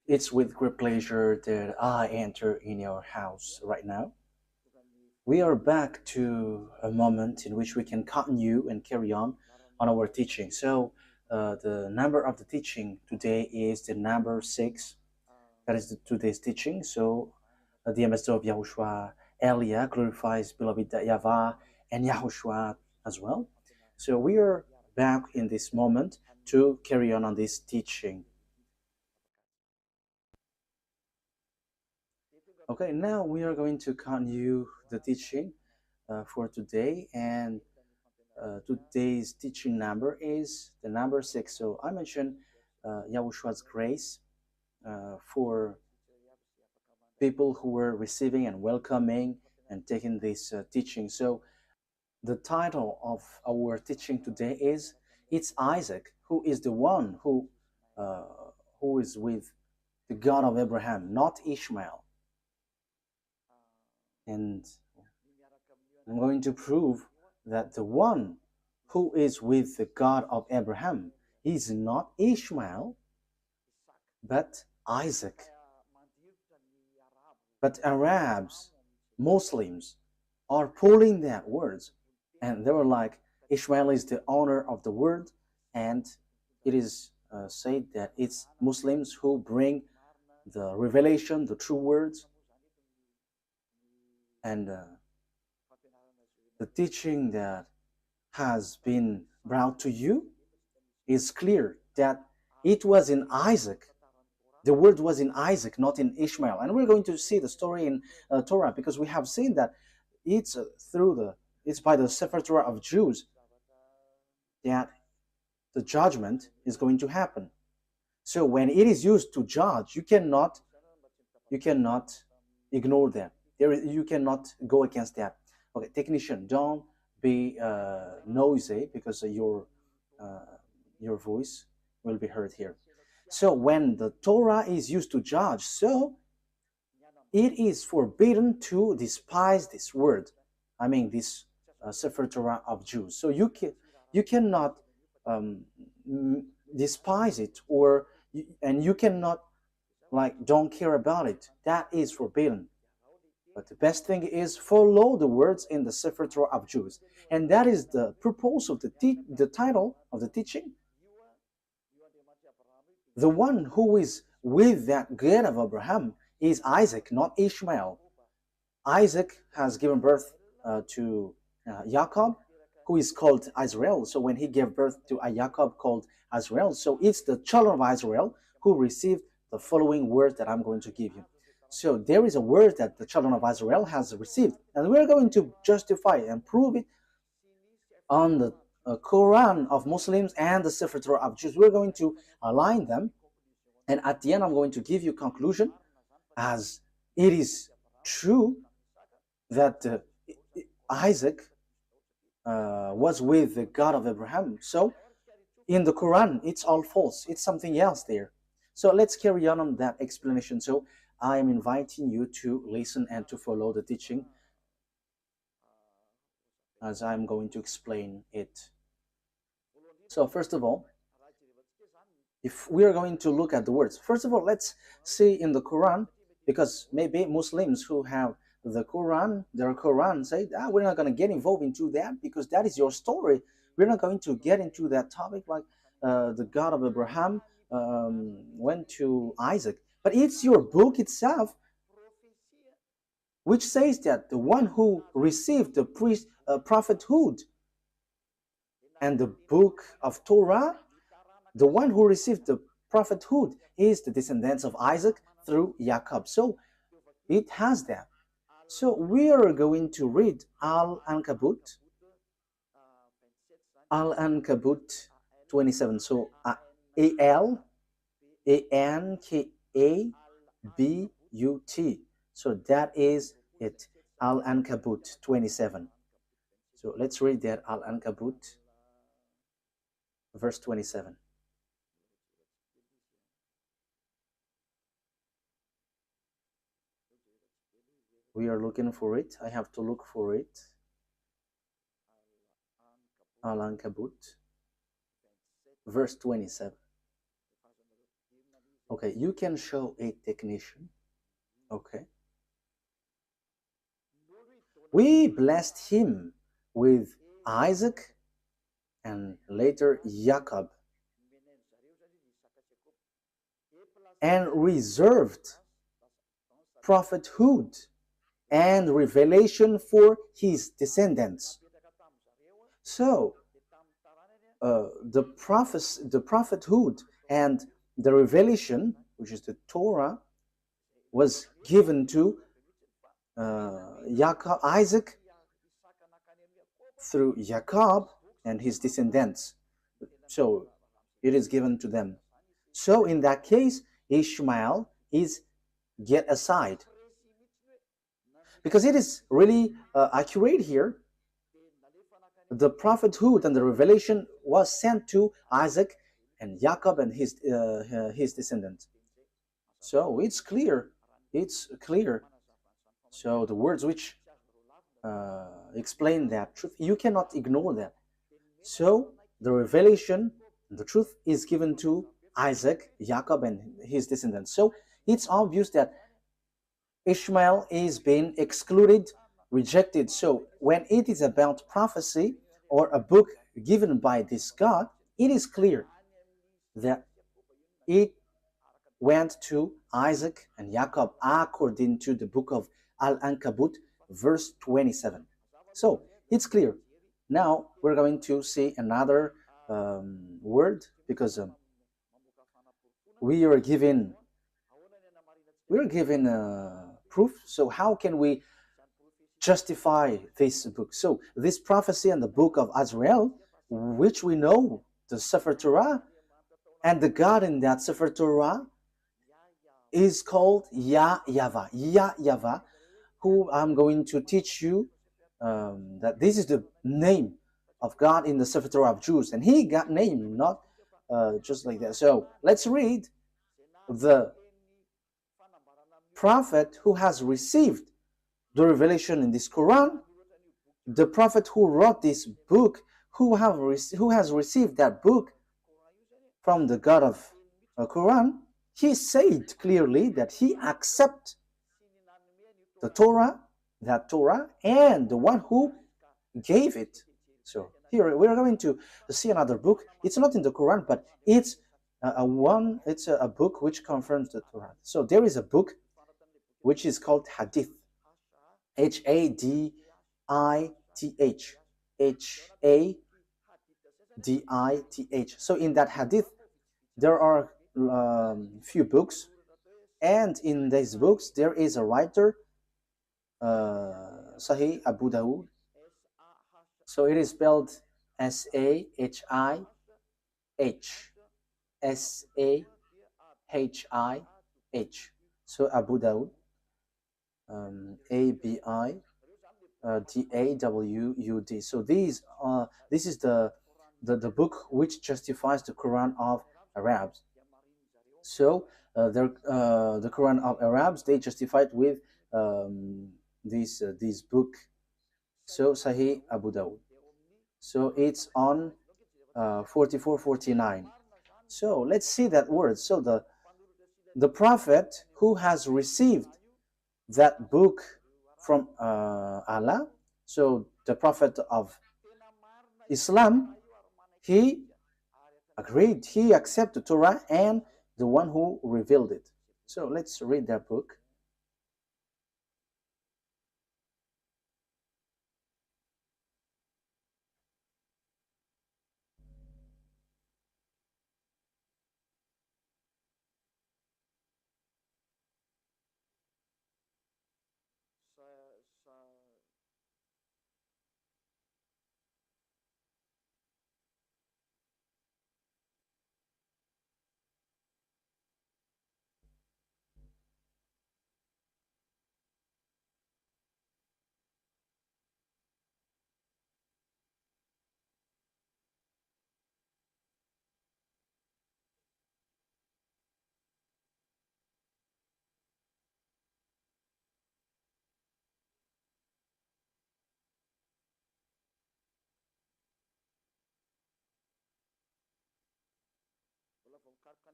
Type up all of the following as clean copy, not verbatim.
It's with great pleasure that I enter in your house right now. We are back to a moment in which we can continue and carry on our teaching. So, the number of the teaching today is the number 6. That is today's teaching. So, the ambassador of Yahushua, Elia, glorifies beloved YAHVAH and YAHOSHUAH as well. So, we are back in this moment to carry on this teaching. Okay, now we are going to continue the teaching for today, and today's teaching number is the number 6. So I mentioned Yahushua's grace for people who were receiving and welcoming and taking this teaching. So the title of our teaching today is "It's Isaac who is the one who is with the God of Abraham, not Ishmael." And I'm going to prove that the one who is with the God of Abraham is not Ishmael, but Isaac. But Arabs, Muslims, are pulling that words, and they were like, Ishmael is the owner of the word, and it is said that it's Muslims who bring the revelation, the true words, and the teaching that has been brought to you is clear that it was in Isaac. The word was in Isaac, not in Ishmael. And we're going to see the story in Torah, because we have seen that it's it's by the Sefer Torah of Jews that the judgment is going to happen. So when it is used to judge, you cannot ignore that. You cannot go against that. Okay, technician, don't be noisy, because your voice will be heard here. So when the Torah is used to judge, so it is forbidden to despise this word. I mean, this Sefer Torah of Jews. So you cannot despise it, and you cannot don't care about it. That is forbidden. But the best thing is follow the words in the Sefer Torah of Jews, and that is the purpose of the title of the teaching. The one who is with that God of Abraham is Isaac, not Ishmael. Isaac has given birth to Jacob, who is called Israel. So when he gave birth to a Jacob called Israel, so it's the children of Israel who received the following word that I'm going to give you. So there is a word that the children of Israel has received, and we're going to justify and prove it on the Quran of Muslims and the Sefer Torah of Jews. We're going to align them, and at the end I'm going to give you conclusion, as it is true that Isaac was with the God of Abraham. So in the Quran, it's all false. It's something else there. So let's carry on that explanation. So I am inviting you to listen and to follow the teaching as I'm going to explain it. So first of all, if we are going to look at the words, first of all, let's see in the Quran, because maybe Muslims who have the Quran, their Quran, say, we're not going to get involved into that, because that is your story. We're not going to get into that topic, like the God of Abraham went to Isaac. But it's your book itself which says that the one who received the prophethood and the book of Torah, the one who received the prophethood is the descendants of Isaac through Jacob. So it has that. So we are going to read Al-Ankabut 27. So Al-Ankabut. So that is it, Al-Ankabut 27. So let's read that, Al-Ankabut, verse 27. We are looking for it. I have to look for it. Al-Ankabut, verse 27. Okay, you can show a technician. Okay. We blessed him with Isaac and later Jacob, and reserved prophethood and revelation for his descendants. So the prophethood and the revelation, which is the Torah, was given to Isaac through Jacob and his descendants. So it is given to them. So in that case, Ishmael is get aside, because it is really accurate here. The prophethood and the revelation was sent to Isaac and Jacob and his descendants. So it's clear. It's clear. So the words which explain that truth, you cannot ignore that. So the revelation, the truth is given to Isaac, Jacob, and his descendants. So it's obvious that Ishmael is being excluded, rejected. So when it is about prophecy or a book given by this God, it is clear that it went to Isaac and Jacob according to the book of Al-Ankabut, verse 27. So it's clear. Now we're going to see another word, because we are given proof. So how can we justify this book? So this prophecy and the book of Azrael, which we know, the Sefer Torah, and the God in that Sefer Torah is called YAHVAH. YAHVAH, who I'm going to teach you that this is the name of God in the Sefer Torah of Jews, and he got named not just like that. So let's read the prophet who has received the revelation in this Quran, the prophet who wrote this book, who has received that book from the God of Quran. He said clearly that he accepts the Torah, that Torah, and the one who gave it. So here we are going to see another book. It's not in the Quran, but it's a book which confirms the Torah. So there is a book which is called Hadith, Hadith, Hadith. So in that Hadith, there are few books, and in these books there is a writer, Sahih Abu Dawud. So it is spelled Sahih, Sahih. So Abu Dawud, Abidawud. So this is the book which justifies the Quran of Arabs. So the Quran of Arabs, they justified with this book. So Sahih Abu Dawud. So it's on 4449. So let's see that word. So the prophet who has received that book from Allah, so the prophet of Islam, he agreed, he accepted Torah and the one who revealed it. So let's read that book.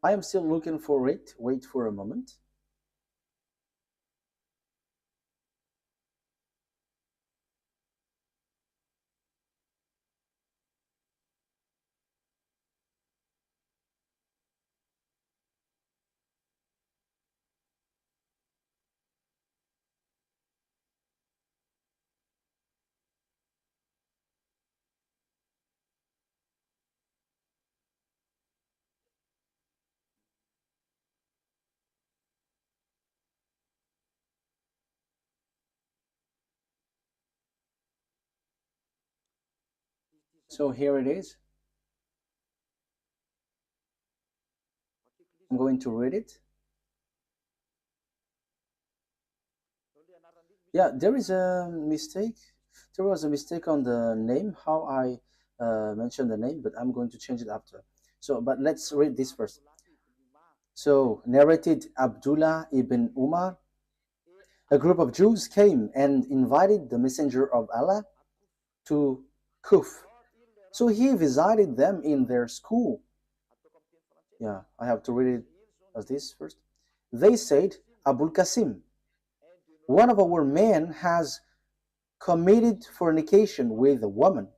I am still looking for it. Wait for a moment. So here it is. I'm going to read it. Yeah, there is a mistake. There was a mistake on the name, how I mentioned the name, but I'm going to change it after. So, but let's read this first. So, narrated Abdullah ibn Umar, a group of Jews came and invited the Messenger of Allah to Kuf. So he visited them in their school. Yeah, I have to read it as this first. They said, Abul Qasim, one of our men has committed fornication with a woman.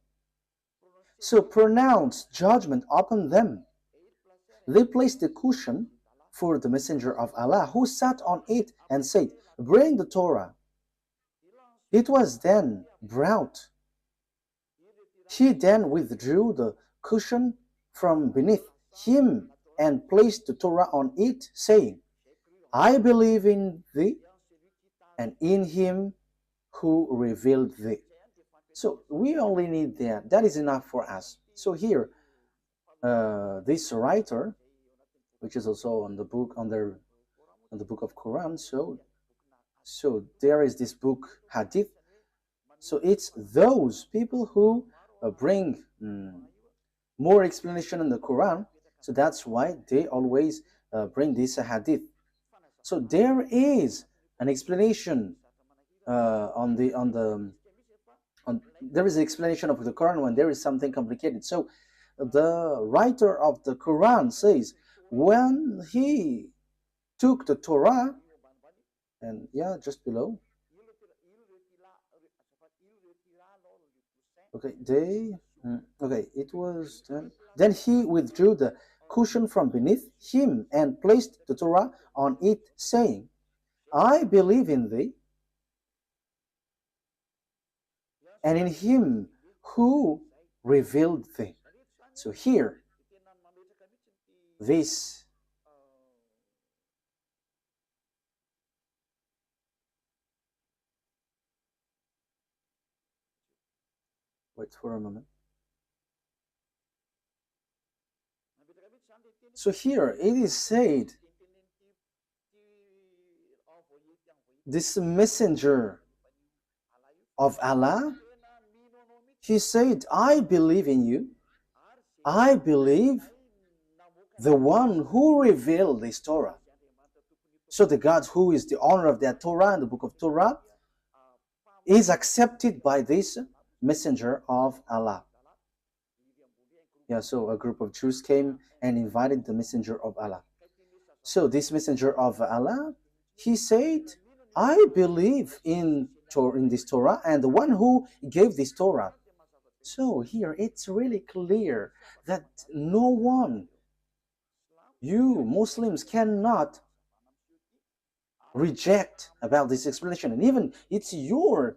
So pronounce judgment upon them. They placed a cushion for the Messenger of Allah, who sat on it and said, bring the Torah. It was then brought. He then withdrew the cushion from beneath him and placed the Torah on it, saying, I believe in thee and in him who revealed thee. So we only need that. That is enough for us. So here, this writer, which is also on the book on the book of Quran. So there is this book Hadith. So it's those people who bring more explanation in the Quran. So that's why they always bring this Hadith. So there is an explanation there is an explanation of the Quran when there is something complicated. So the writer of the Quran says when he took the Torah, and yeah, just below. Okay, it was then he withdrew the cushion from beneath him and placed the Torah on it, saying, I believe in thee and in him who revealed thee. So here, this wait for a moment. So here it is said, this messenger of Allah, he said, I believe in you. I believe the one who revealed this Torah. So the God who is the owner of that Torah and the book of Torah is accepted by this messenger of Allah. Yeah, so a group of Jews came and invited the messenger of Allah. So this messenger of Allah, he said, I believe in this Torah and the one who gave this Torah. So here it's really clear that no one, you Muslims, cannot reject about this explanation. And even it's your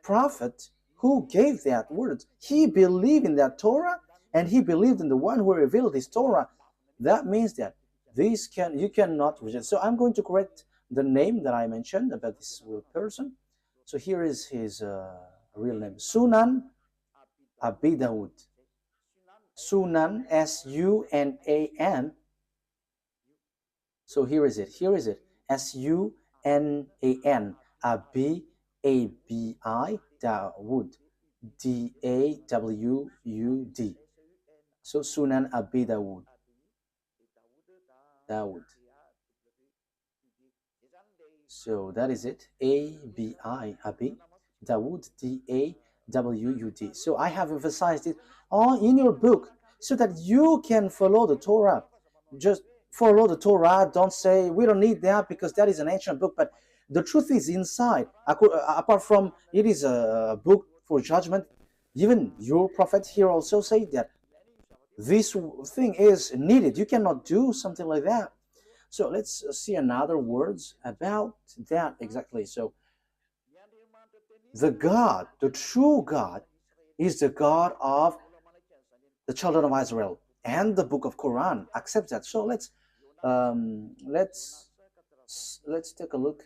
prophet who gave that word. He believed in that Torah and he believed in the one who revealed this Torah. That means that you cannot reject. So I'm going to correct the name that I mentioned about this person. So here is his real name, Sunan Abi Dawud. Sunan, S-U-N-A-N. So here is it. S-U-N-A-N. Abi, A-B-I, Dawud. D-A-W-U-D. So Sunan Abi Dawud. So that is it. A-B-I, Abi, Dawud, D-A-W-U-D. So I have emphasized it all in your book so that you can follow the Torah. just follow the Torah. Don't say we don't need that because that is an ancient book. But the truth is inside. Apart from it is a book for judgment, even your prophet here also say that this thing is needed. You cannot do something like that. So let's see another words about that exactly. So the God, the true God, is the God of the children of Israel, and the book of Quran accepts that. So let's take a look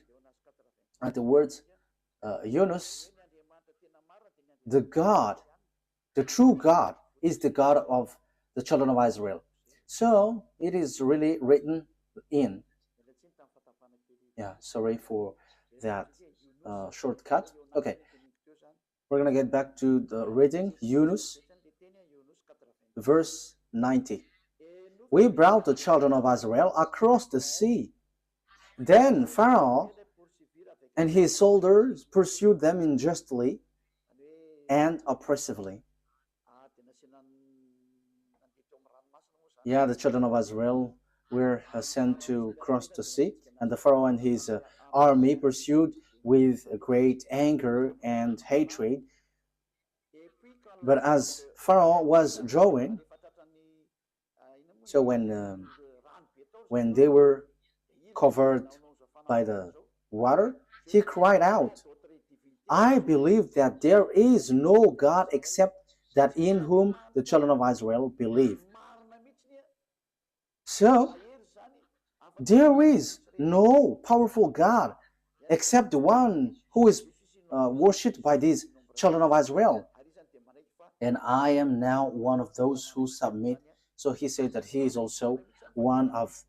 at the words Yunus. The God, the true God, is the God of the children of Israel. So it is really written in. Yeah, sorry for that shortcut. Okay, we're gonna get back to the reading. Yunus, verse 90. We brought the children of Israel across the sea. Then Pharaoh and his soldiers pursued them unjustly and oppressively. Yeah, the children of Israel were sent to cross the sea, and the Pharaoh and his army pursued with great anger and hatred. But as Pharaoh was drawing, so when they were covered by the water, he cried out, I believe that there is no God except that in whom the children of Israel believe. So there is no powerful God except the one who is worshipped by these children of Israel. And I am now one of those who submit. So he said that he is also one of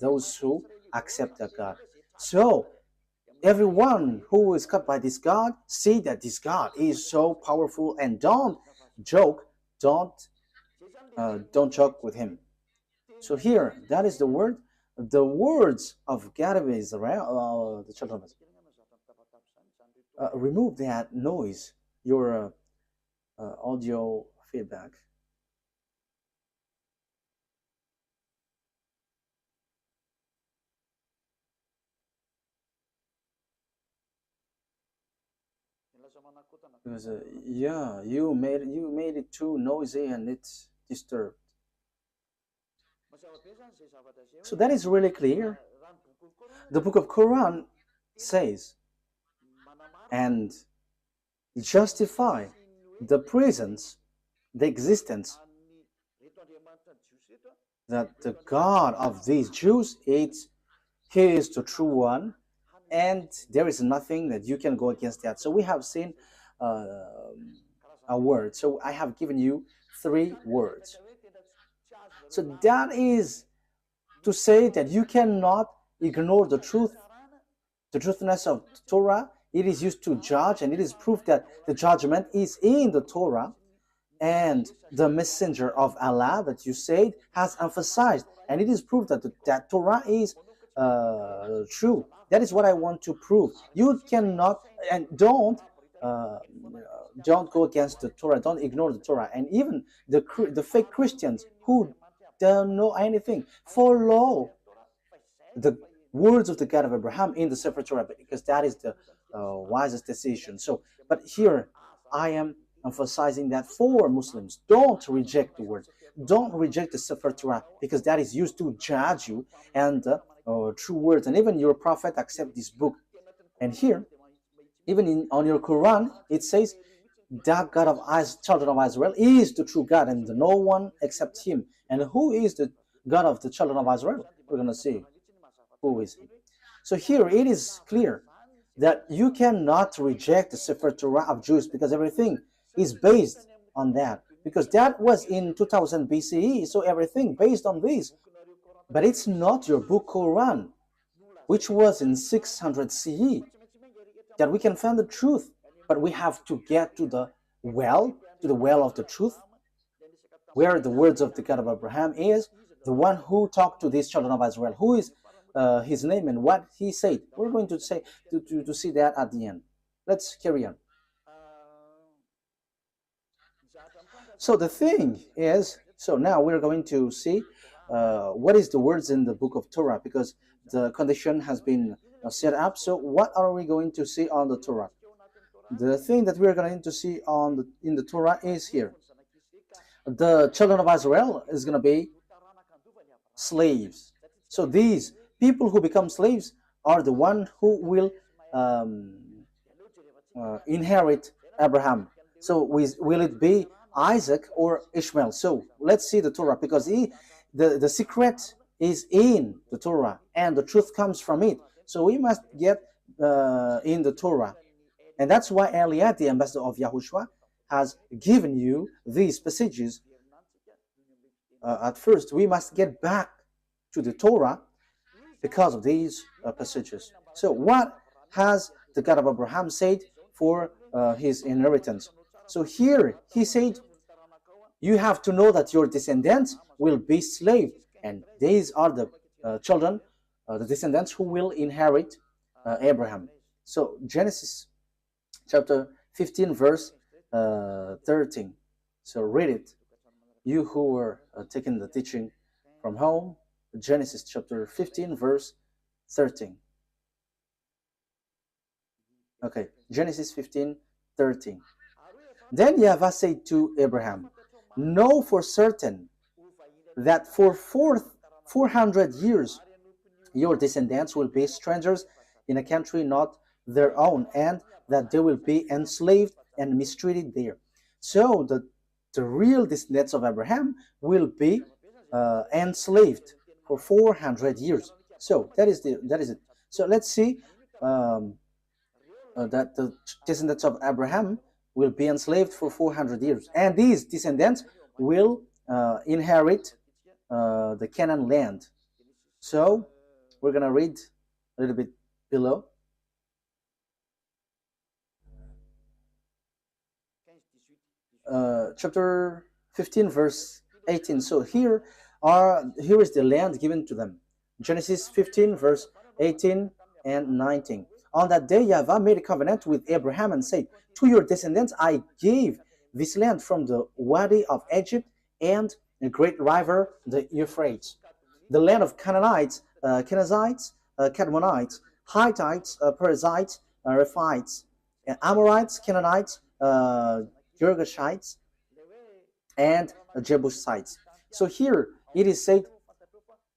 those who accept that God. So everyone who is cut by this God, see that this God is so powerful, and don't joke, don't joke with him. So here, that is the word, the words of God of Israel, the children of Israel. Remove that noise, your audio feedback. Because yeah, you made it too noisy and it's disturbed. So that is really clear. The book of Quran says and justify the presence, the existence that the God of these Jews is, he is the true one, and there is nothing that you can go against that. So we have seen a word. So I have given you 3 words. So that is to say that you cannot ignore the truth, the truthness of the Torah. It is used to judge, and it is proof that the judgment is in the Torah. And the messenger of Allah that you said has emphasized, and it is proof that that Torah is true. That is what I want to prove. You cannot, and don't go against the Torah. Don't ignore the Torah. And even the fake Christians who don't know anything follow the words of the God of Abraham in the Sefer Torah, because that is the wisest decision. So, but here I am emphasizing that for Muslims, don't reject the word, don't reject the Sefer Torah, because that is used to judge you, and true words, and even your prophet accept this book. And here, even on your Quran, it says that God of children of Israel is the true God, and no one except him. And who is the God of the children of Israel? We're going to see who is he. So here it is clear that you cannot reject the Sefer Torah of Jews, because everything is based on that, because that was in 2000 BCE, so everything based on this. But it's not your book Quran, which was in 600 CE, that we can find the truth. But we have to get to the well of the truth, where the words of the God of Abraham is, the one who talked to these children of Israel, who is his name and what he said. We're going to say to see that at the end. Let's carry on. So the thing is, so now we're going to see what is the words in the book of Torah, because the condition has been set up. So what are we going to see on the Torah? The thing that we're going to see in the Torah is here. The children of Israel is going to be slaves. So these people who become slaves are the one who will inherit Abraham. So will it be Isaac or Ishmael? So let's see the Torah, because the secret is in the Torah and the truth comes from it. So we must get in the Torah. And that's why Eliad, the ambassador of Yahushua, has given you these passages. At first, we must get back to the Torah because of these passages. So what has the God of Abraham said for his inheritance? So here he said, you have to know that your descendants will be slaves, and these are the children, the descendants who will inherit Abraham. So Genesis chapter 15 verse 13. So read it, you who are taking the teaching from home. Genesis chapter 15 verse 13. Okay, Genesis 15 13. Then YAHVAH said to Abraham, know for certain that for 400 years your descendants will be strangers in a country not their own, and that they will be enslaved and mistreated there. So the real descendants of Abraham will be enslaved for 400 years. So that is it. So let's see that the descendants of Abraham will be enslaved for 400 years, and these descendants will inherit the Canaan land. So we're gonna read a little bit below. Chapter 15 verse 18. So here is the land given to them. Genesis 15 verse 18 and 19. On that day YAHVAH made a covenant with Abraham and said, to your descendants I gave this land from the Wadi of Egypt and the great river the Euphrates, the land of Canaanites, Kenizzites, Cadmonites, Hittites, Perizzites, Rephites, Amorites, Canaanites, Girgashites, and Jebusites. So here it is said,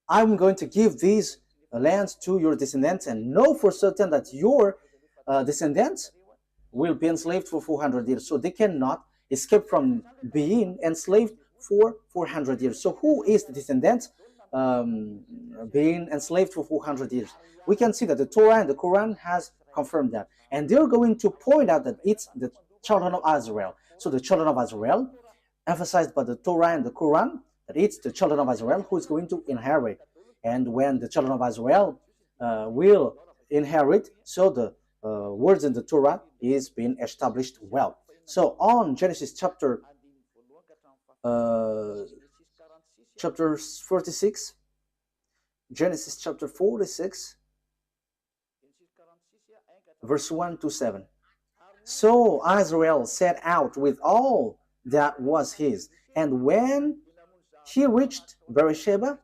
I'm going to give these lands to your descendants, and know for certain that your descendants will be enslaved for 400 years. So they cannot escape from being enslaved for 400 years. So who is the descendant being enslaved for 400 years? We can see that the Torah and the Quran has confirmed that. And they're going to point out that it's the children of Israel. So the children of Israel, emphasized by the Torah and the Quran, that it's the children of Israel who is going to inherit. And when the children of Israel will inherit, so the words in the Torah is being established well. So on Genesis chapter 46, Genesis chapter 46, verse 1 to 7. So Israel set out with all that was his, and when he reached Beersheba,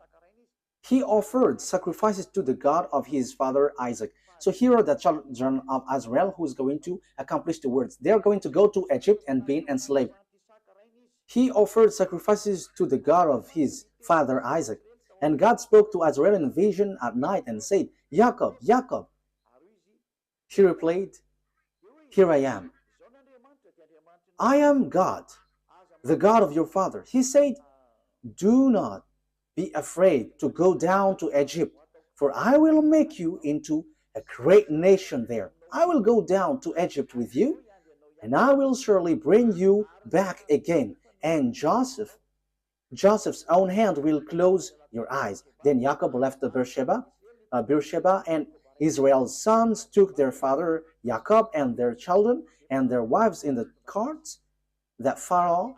he offered sacrifices to the God of his father Isaac. So here are the children of Israel who is going to accomplish the words. They are going to go to Egypt and be enslaved. He offered sacrifices to the God of his father Isaac. And God spoke to Israel in a vision at night and said, Jacob, Jacob. He replied, here I am. I am God, the God of your father. He said, do not be afraid to go down to Egypt, for I will make you into a great nation there. I will go down to Egypt with you, and I will surely bring you back again. And Joseph's own hand will close your eyes. Then Jacob left the Beersheba, and Israel's sons took their father Jacob and their children and their wives in the carts that Pharaoh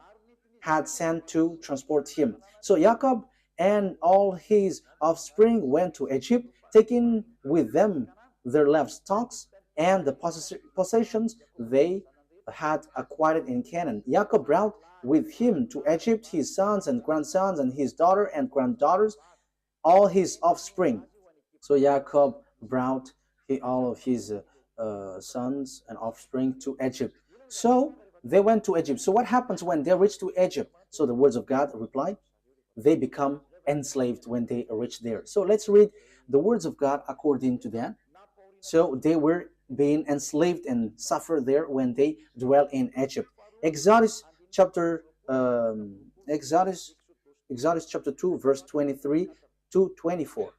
had sent to transport him. So Jacob and all his offspring went to Egypt, taking with them their livestock and the possessions they had acquired in Canaan. Jacob brought with him to Egypt his sons and grandsons and his daughter and granddaughters, all his offspring. So Jacob brought all of his sons and offspring to Egypt. So they went to Egypt. So what happens when they reach to Egypt? So the words of God reply, they become enslaved when they reach there. So let's read the words of God according to that. So they were being enslaved and suffer there when they dwell in Egypt. Exodus chapter Exodus chapter 2 verse 23 to 24.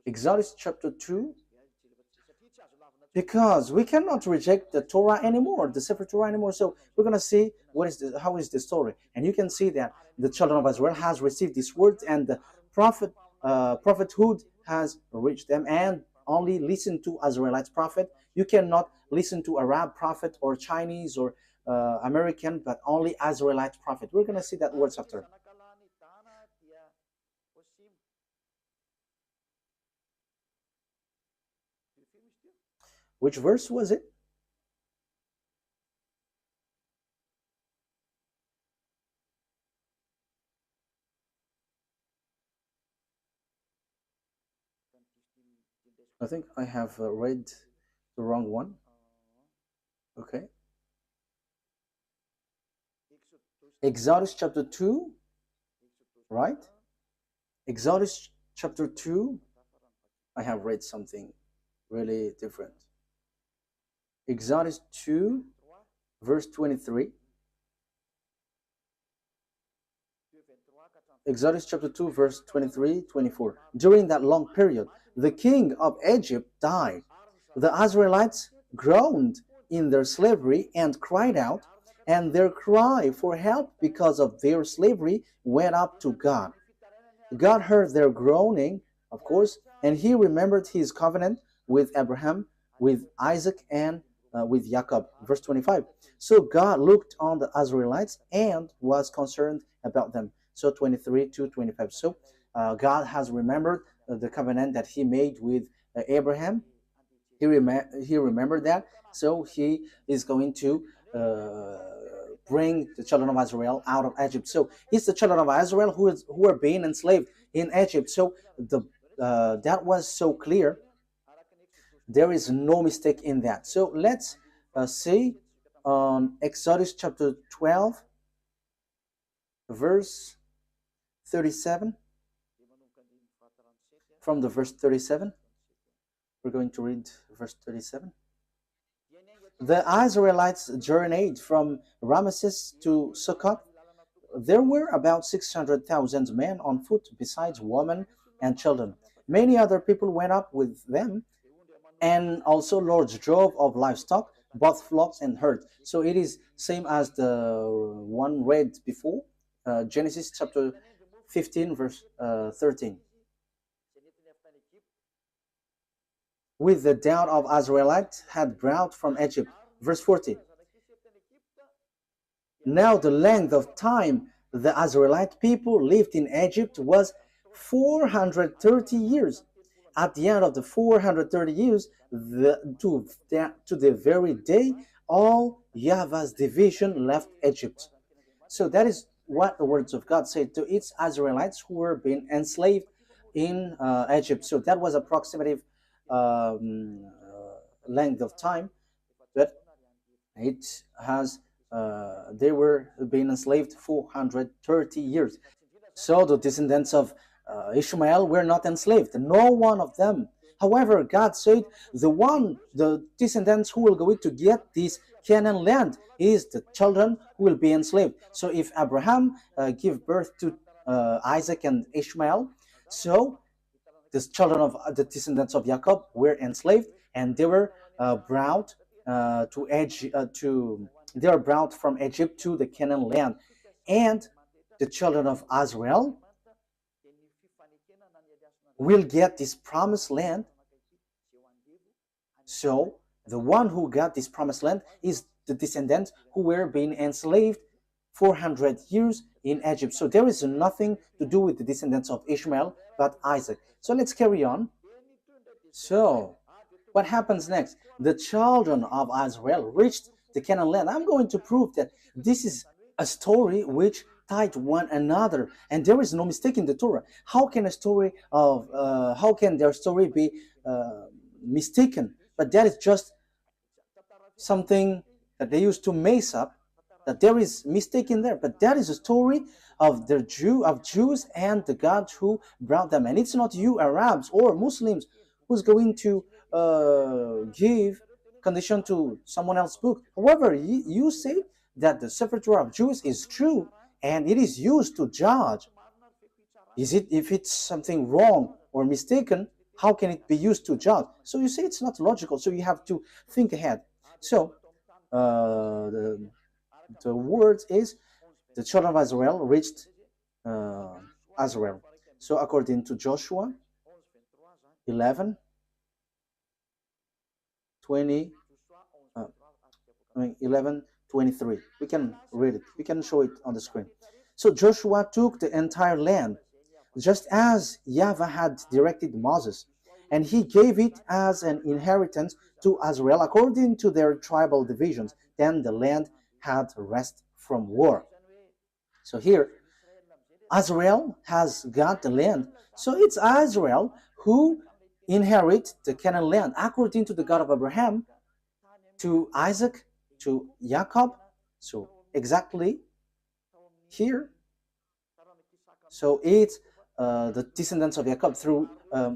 Exodus chapter 2, because we cannot reject the Torah anymore, the Sefer Torah anymore. So we're going to see how is the story. And you can see that the children of Israel has received this word, and the prophethood has reached them, and only listen to Israelite prophet. You cannot listen to Arab prophet or Chinese or American, but only Israelite prophet. We're going to see that words after. Which verse was it? I think I have read the wrong one. Okay. Exodus chapter 2, right? Exodus chapter 2, I have read something really different. Exodus 2, verse 23. Exodus chapter 2, verse 23, 24. During that long period, the king of Egypt died. The Israelites groaned in their slavery and cried out, and their cry for help because of their slavery went up to God. God heard their groaning, of course, and he remembered his covenant with Abraham, with Isaac, and with Jacob. Verse 25. So God looked on the Israelites and was concerned about them. So 23 to 25. So God has remembered the covenant that he made with Abraham. He remembered that. So he is going to bring the children of Israel out of Egypt. So it's the children of Israel who are being enslaved in Egypt. So that was so clear. There is no mistake in that. So let's see on Exodus chapter 12, verse 37. From the verse 37, we're going to read verse 37. The Israelites journeyed from Ramesses to Succoth. There were about 600,000 men on foot, besides women and children. Many other people went up with them, and also large drove of livestock, both flocks and herds. So it is same as the one read before, Genesis chapter 15, verse 13. With the doubt of Israelites had brought from Egypt. Verse 40. Now the length of time the Israelite people lived in Egypt was 430 years. At the end of the 430 years, to the very day, all YAHVAH's division left Egypt. So that is what the words of God say to its Israelites who were being enslaved in Egypt. So that was approximately length of time, but it has they were being enslaved 430 years. So the descendants of Ishmael were not enslaved, no one of them. However, God said the descendants who will go to get this Canaan land is the children who will be enslaved. So if Abraham give birth to Isaac and Ishmael, so the children of the descendants of Jacob were enslaved, and they were brought they were brought from Egypt to the Canaan land, and the children of Israel will get this promised land. So the one who got this promised land is the descendants who were being enslaved 400 years in Egypt. So there is nothing to do with the descendants of Ishmael but Isaac. So let's carry on. So What happens next? The children of Israel reached the Canaan land. I'm going to prove that this is a story which tied one another, and there is no mistake in the Torah. How can a story of how can their story be mistaken? But that is just something that they used to mess up. That there is mistake in there, but that is a story of the Jews and the God who brought them, and it's not you Arabs or Muslims who's going to give condition to someone else's book. However, you say that the Sefer Torah of Jews is true and it is used to judge. Is it, if it's something wrong or mistaken, how can it be used to judge? So you say it's not logical, so you have to think ahead. So the word is the children of Israel reached Israel. So according to Joshua 11, 20, 11, 23. We can read it. We can show it on the screen. So Joshua took the entire land, just as YAHVAH had directed Moses, and he gave it as an inheritance to Israel according to their tribal divisions. Then the land had rest from war. So here, Israel has got the land. So it's Israel who inherit the Canaan land according to the God of Abraham, to Isaac, to Jacob. So exactly here. So it's the descendants of Jacob through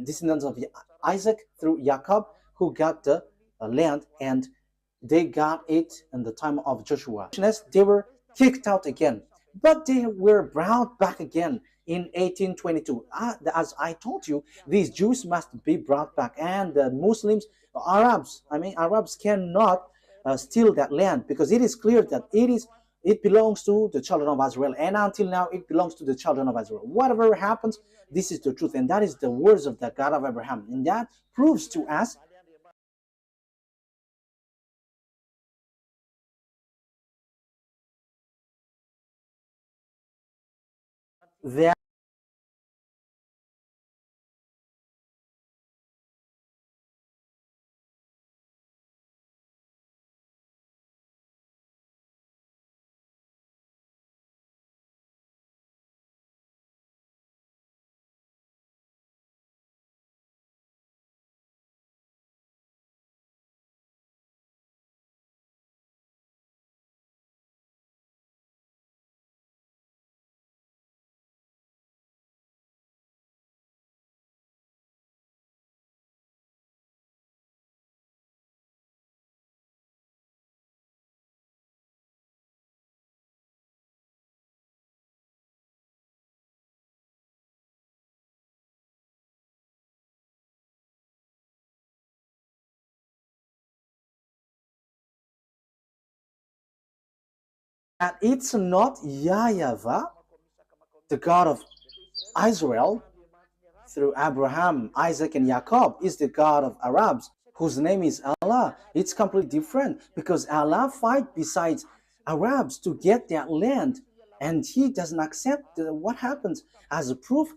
descendants of Isaac through Jacob who got the land, and they got it in the time of Joshua. They were kicked out again, but they were brought back again in 1822. As I told you, these Jews must be brought back, and the Muslims, Arabs cannot steal that land, because it is clear that it belongs to the children of Israel, and until now it belongs to the children of Israel. Whatever happens, this is the truth, and that is the words of the God of Abraham, and that proves to us that it's not YAHVAH, the God of Israel, through Abraham, Isaac, and Jacob, is the God of Arabs, whose name is Allah. It's completely different, because Allah fight besides Arabs to get that land, and he doesn't accept what happens. As a proof,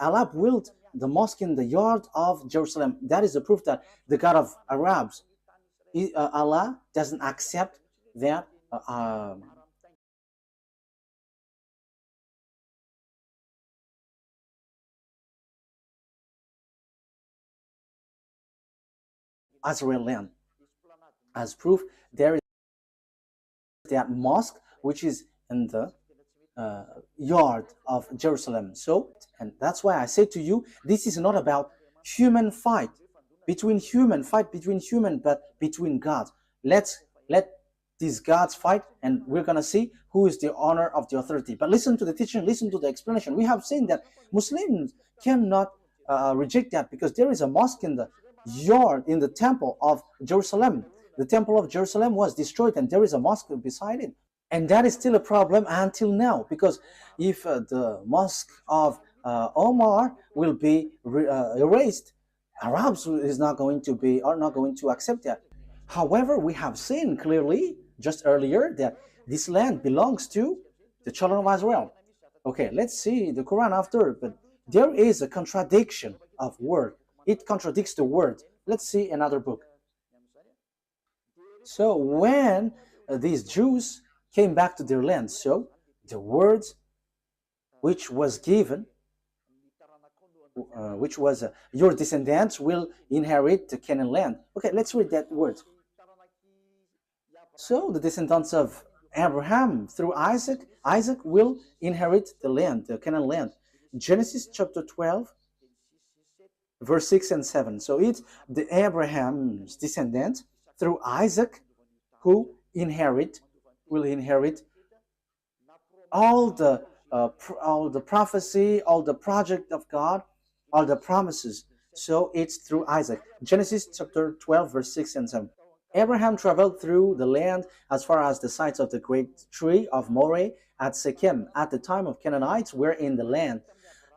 Allah built the mosque in the yard of Jerusalem. That is the proof that the God of Arabs, Allah doesn't accept that Israel land. As proof, there is that mosque which is in the yard of Jerusalem. So, and that's why I say to you, this is not about human fight between human, but between gods. Let these gods fight, and we're gonna see who is the honor of the authority. But listen to the teaching, listen to the explanation. We have seen that Muslims cannot reject that, because there is a mosque in the yard, in the temple of Jerusalem. The temple of Jerusalem was destroyed, and there is a mosque beside it. And that is still a problem until now, because if the mosque of Omar will be erased, Arabs are not going to accept that. However, we have seen clearly just earlier that this land belongs to the children of Israel. Okay, let's see the Quran after, but there is a contradiction of word. It contradicts the word. Let's see another book. So when these Jews came back to their land, so the words which was given, which was your descendants will inherit the Canaan land. Okay, let's read that word. So the descendants of Abraham through Isaac will inherit the land, the Canaan land. Genesis chapter 12, verse 6 and 7. So it's the Abraham's descendant through Isaac who will inherit all the prophecy, all the project of God, all the promises. So it's through Isaac. Genesis chapter 12, verse 6 and 7. Abraham traveled through the land as far as the sites of the great tree of Moreh at Shechem. At the time of Canaanites were in the land.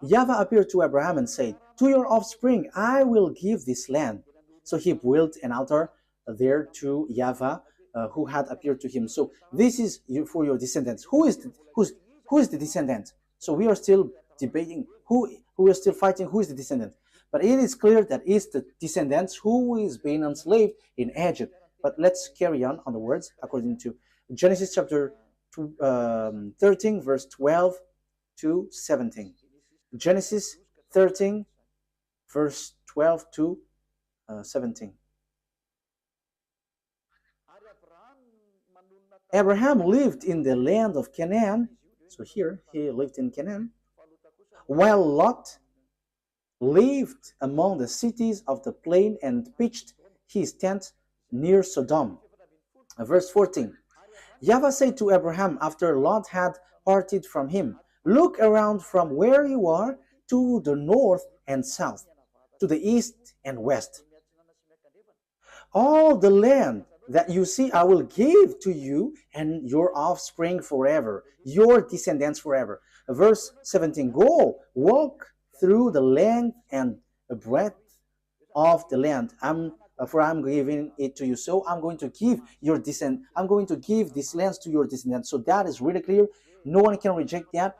YAHVAH appeared to Abraham and said, to your offspring I will give this land. So he built an altar there to YAHVAH, who had appeared to him. So this is for your descendants. Who is the descendant? So we are still debating who are still fighting who is the descendant. But it is clear that it's the descendants who is being enslaved in Egypt. But let's carry on the words according to Genesis chapter 13, verse 12 to 17. Genesis 13, verse 12 to 17. Abraham lived in the land of Canaan. So here he lived in Canaan, while Lot lived among the cities of the plain and pitched his tent near Sodom. Verse 14. YAHVAH said to Abraham after Lot had parted from him, look around from where you are to the north and south, to the east and west. All the land that you see I will give to you and your offspring forever, your descendants forever. Verse 17, go, walk through the length and the breadth of the land. For I'm giving it to you. So I'm going to give your I'm going to give these lands to your descendants. So that is really clear. No one can reject that.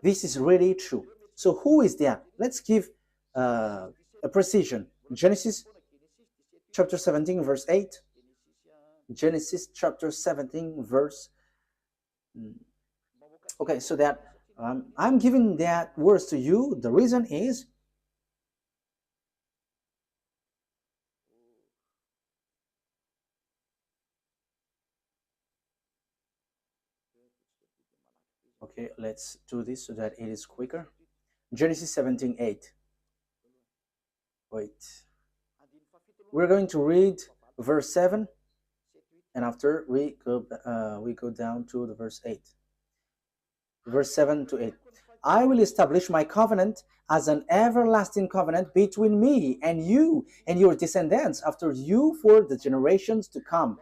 This is really true. So who is that? Let's give a precision. Genesis chapter 17, verse 8. Genesis chapter 17, verse. Okay, so that I'm giving that words to you. The reason is okay, let's do this so that it is quicker. Genesis 17, 8. Wait. We're going to read verse 7, and after we go down to the verse 8. Verse 7 to 8. I will establish my covenant as an everlasting covenant between me and you and your descendants after you for the generations to come,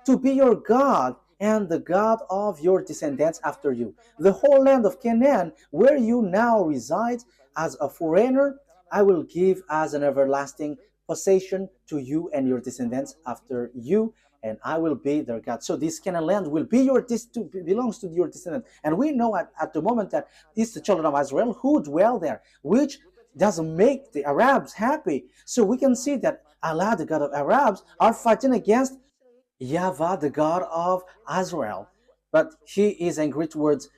to be your God and the God of your descendants after you. The whole land of Canaan, where you now reside as a foreigner, I will give as an everlasting possession to you and your descendants after you, and I will be their God. So this Canaan land will be belongs to your descendant. And we know at the moment that it's the children of Israel who dwell there, which doesn't make the Arabs happy. So we can see that Allah, the God of Arabs, are fighting against YAHVAH, the God of Israel. But he is angry towards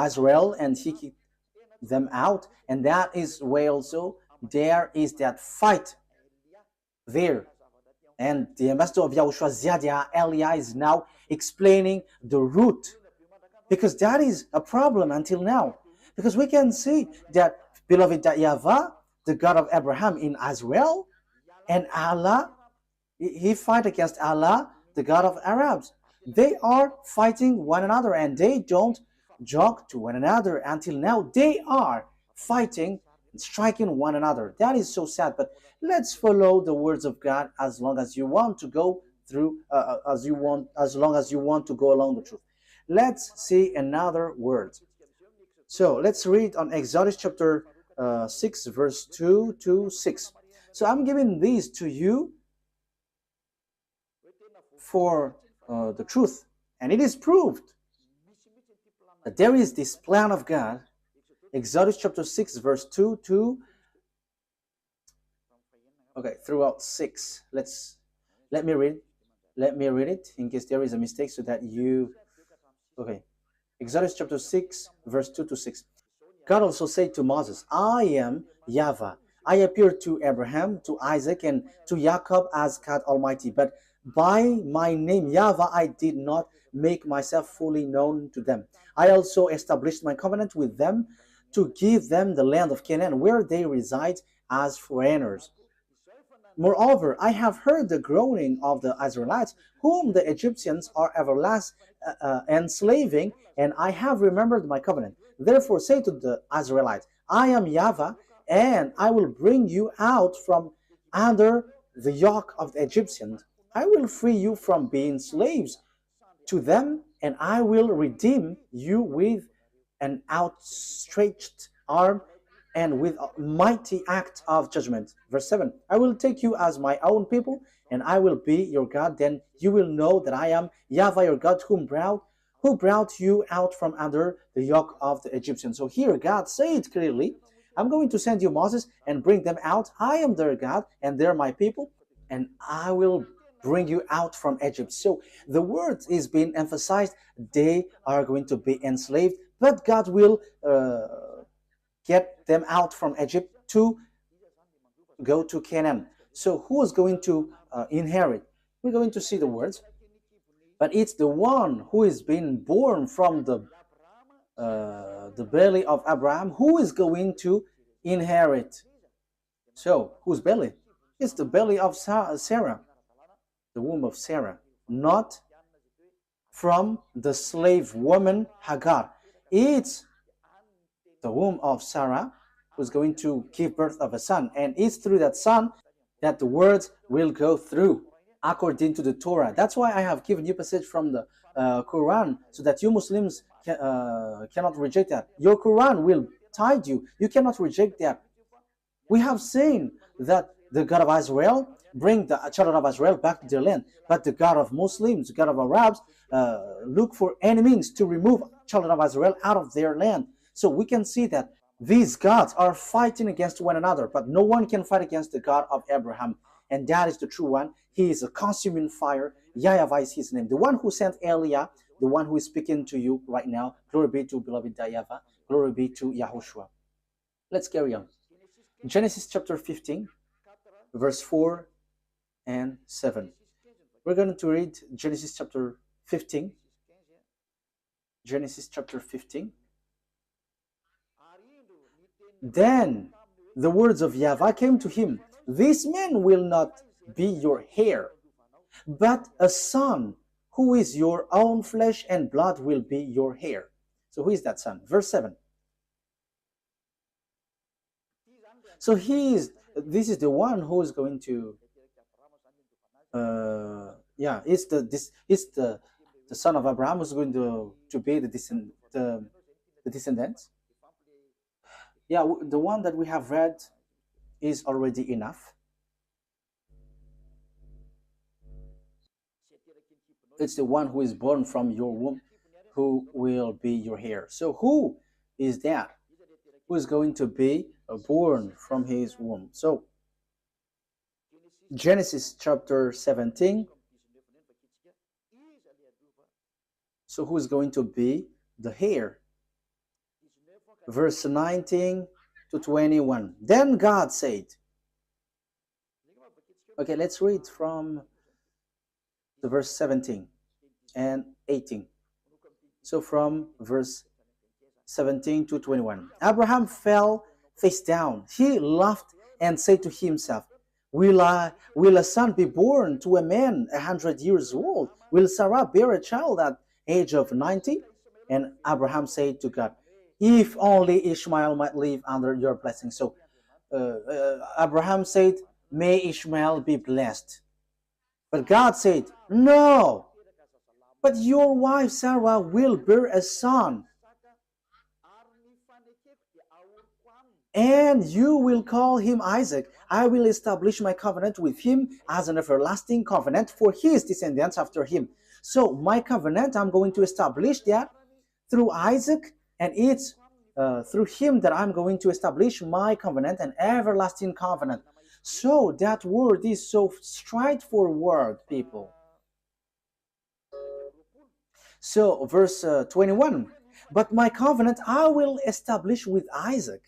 Israel, and he kicked them out. And that is why also there is that fight there. And the ambassador of YAHOSHUAH, Ziadia Elia, is now explaining the root, because that is a problem until now. Because we can see that, beloved, that YAHVAH, the God of Abraham in Israel, and Allah, he fight against Allah, the God of Arabs. They are fighting one another, and they don't joke to one another until now. They are fighting and striking one another. That is so sad. But let's follow the words of God as long as you want to go through, as long as you want to go along the truth. Let's see another word. So let's read on Exodus chapter 6, verse 2 to 6. So I'm giving these to you for the truth, and it is proved that there is this plan of God. Exodus chapter 6, verse 2 to Okay, throughout 6. Let me read. Let me read it in case there is a mistake so that you. Okay. Exodus chapter 6, verse 2 to 6. God also said to Moses, I am YAHVAH. I appeared to Abraham, to Isaac, and to Jacob as God Almighty. But by my name, YAHVAH, I did not make myself fully known to them. I also established my covenant with them to give them the land of Canaan, where they reside as foreigners. Moreover, I have heard the groaning of the Israelites, whom the Egyptians are enslaving, and I have remembered my covenant. Therefore say to the Israelites, I am YAHVAH, and I will bring you out from under the yoke of the Egyptians. I will free you from being slaves to them, and I will redeem you with an outstretched arm and with a mighty act of judgment. Verse 7, I will take you as my own people, and I will be your God. Then you will know that I am YAHVAH your God, who brought you out from under the yoke of the Egyptians. So here God said clearly, I'm going to send you Moses and bring them out. I am their God, and they're my people, and I will bring you out from Egypt. So the word is being emphasized. They are going to be enslaved, but God will get them out from Egypt to go to Canaan. So who is going to inherit? We're going to see the words, but it's the one who is being born from the belly of Abraham who is going to inherit. So whose belly? It's the belly of Sarah, the womb of Sarah, not from the slave woman Hagar. It's the womb of Sarah who's going to give birth of a son, and it's through that son that the words will go through according to the Torah. That's why I have given you passage from the Quran, so that you Muslims cannot reject that. Your Quran will guide you. You cannot reject that. We have seen that the God of Israel bring the children of Israel back to their land, but the God of Muslims, the God of Arabs, look for any means to remove children of Israel out of their land. So we can see that these gods are fighting against one another, but no one can fight against the God of Abraham, and that is the true one. He is a consuming fire. YAHVAH is his name. The one who sent Elia, the one who is speaking to you right now. Glory be to beloved YAHVAH. Glory be to Yahushua. Let's carry on. Genesis chapter 15, verse 4 and 7. We're going to read Genesis chapter 15. Genesis chapter 15. Then the words of YAHVAH came to him, this man will not be your heir, but a son who is your own flesh and blood will be your heir. So who is that son? Verse 7. So this is the one who is going to it's the son of Abraham who's going to be the descendants. Yeah, the one that we have read is already enough. It's the one who is born from your womb who will be your heir. So who is that? Who is going to be born from his womb? So Genesis chapter 17. So who is going to be the heir? Verse 19 to 21. Then God said, okay, let's read from the verse 17 and 18. So from verse 17 to 21. Abraham fell face down. He laughed and said to himself, Will a son be born to a man 100 years old? Will Sarah bear a child at age of 90? And Abraham said to God, if only Ishmael might live under your blessing. So Abraham said, may Ishmael be blessed. But God said, no, but your wife Sarah will bear a son, and you will call him Isaac. I will establish my covenant with him as an everlasting covenant for his descendants after him. So my covenant, I'm going to establish that through Isaac, and it's through him that I'm going to establish my covenant, an everlasting covenant. So that word is so straightforward, people. So verse 21, but my covenant I will establish with Isaac,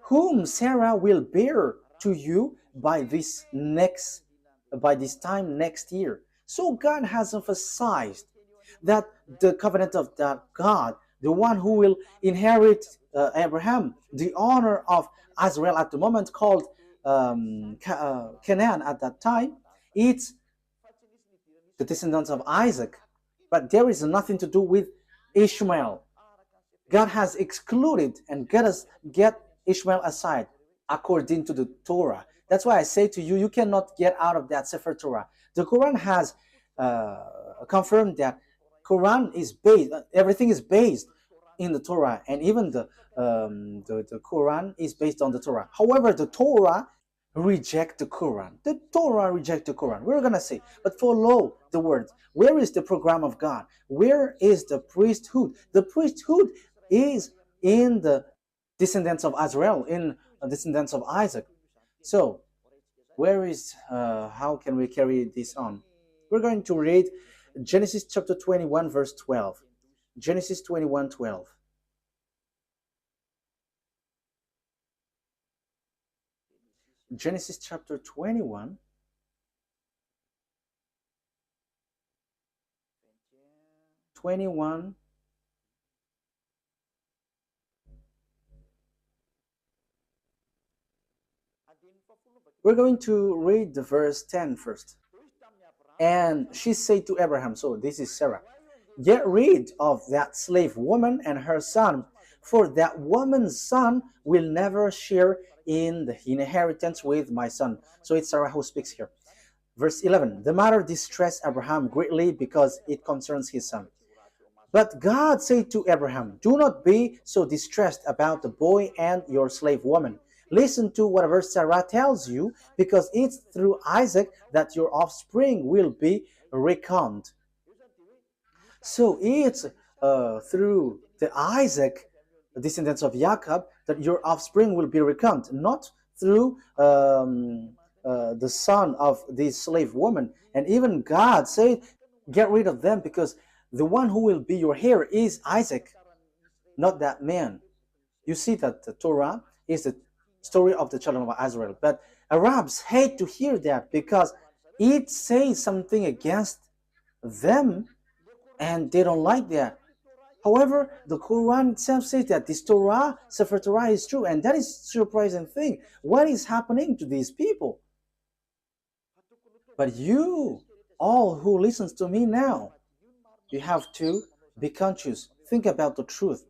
whom Sarah will bear to you by this time next year. So God has emphasized that the covenant of that God, the one who will inherit Abraham, the honor of Israel at the moment called Canaan at that time, it's the descendants of Isaac. But there is nothing to do with Ishmael. God has excluded and get Ishmael aside according to the Torah. That's why I say to you, you cannot get out of that Sefer Torah. The Quran has confirmed that Quran is based, everything is based in the Torah, and even the Quran is based on the Torah. However, the Torah reject the Quran. The Torah reject the Quran. We're gonna say, but follow the words. Where is the program of God? Where is the priesthood? The priesthood is in the descendants of Israel, in the descendants of Isaac. So, where is, how can we carry this on? We're going to read Genesis chapter 21, verse 12. Genesis 21, 12. Genesis chapter 21, we're going to read the verse 10 first. And she said to Abraham, so this is Sarah, get rid of that slave woman and her son, for that woman's son will never share in the inheritance with my son. So it's Sarah who speaks here. Verse 11, the matter distressed Abraham greatly because it concerns his son. But God said to Abraham, do not be so distressed about the boy and your slave woman. Listen to whatever Sarah tells you, because it's through Isaac that your offspring will be reckoned. So it's through the Isaac, the descendants of Jacob, that your offspring will be reckoned, not through the son of this slave woman. And even God said, get rid of them, because the one who will be your heir is Isaac, not that man. You see that the Torah is the story of the children of Israel. But Arabs hate to hear that because it says something against them and they don't like that. However, the Quran itself says that this Torah, Sefer Torah, is true, and that is a surprising thing. What is happening to these people? But you, all who listens to me now, you have to be conscious. Think about the truth,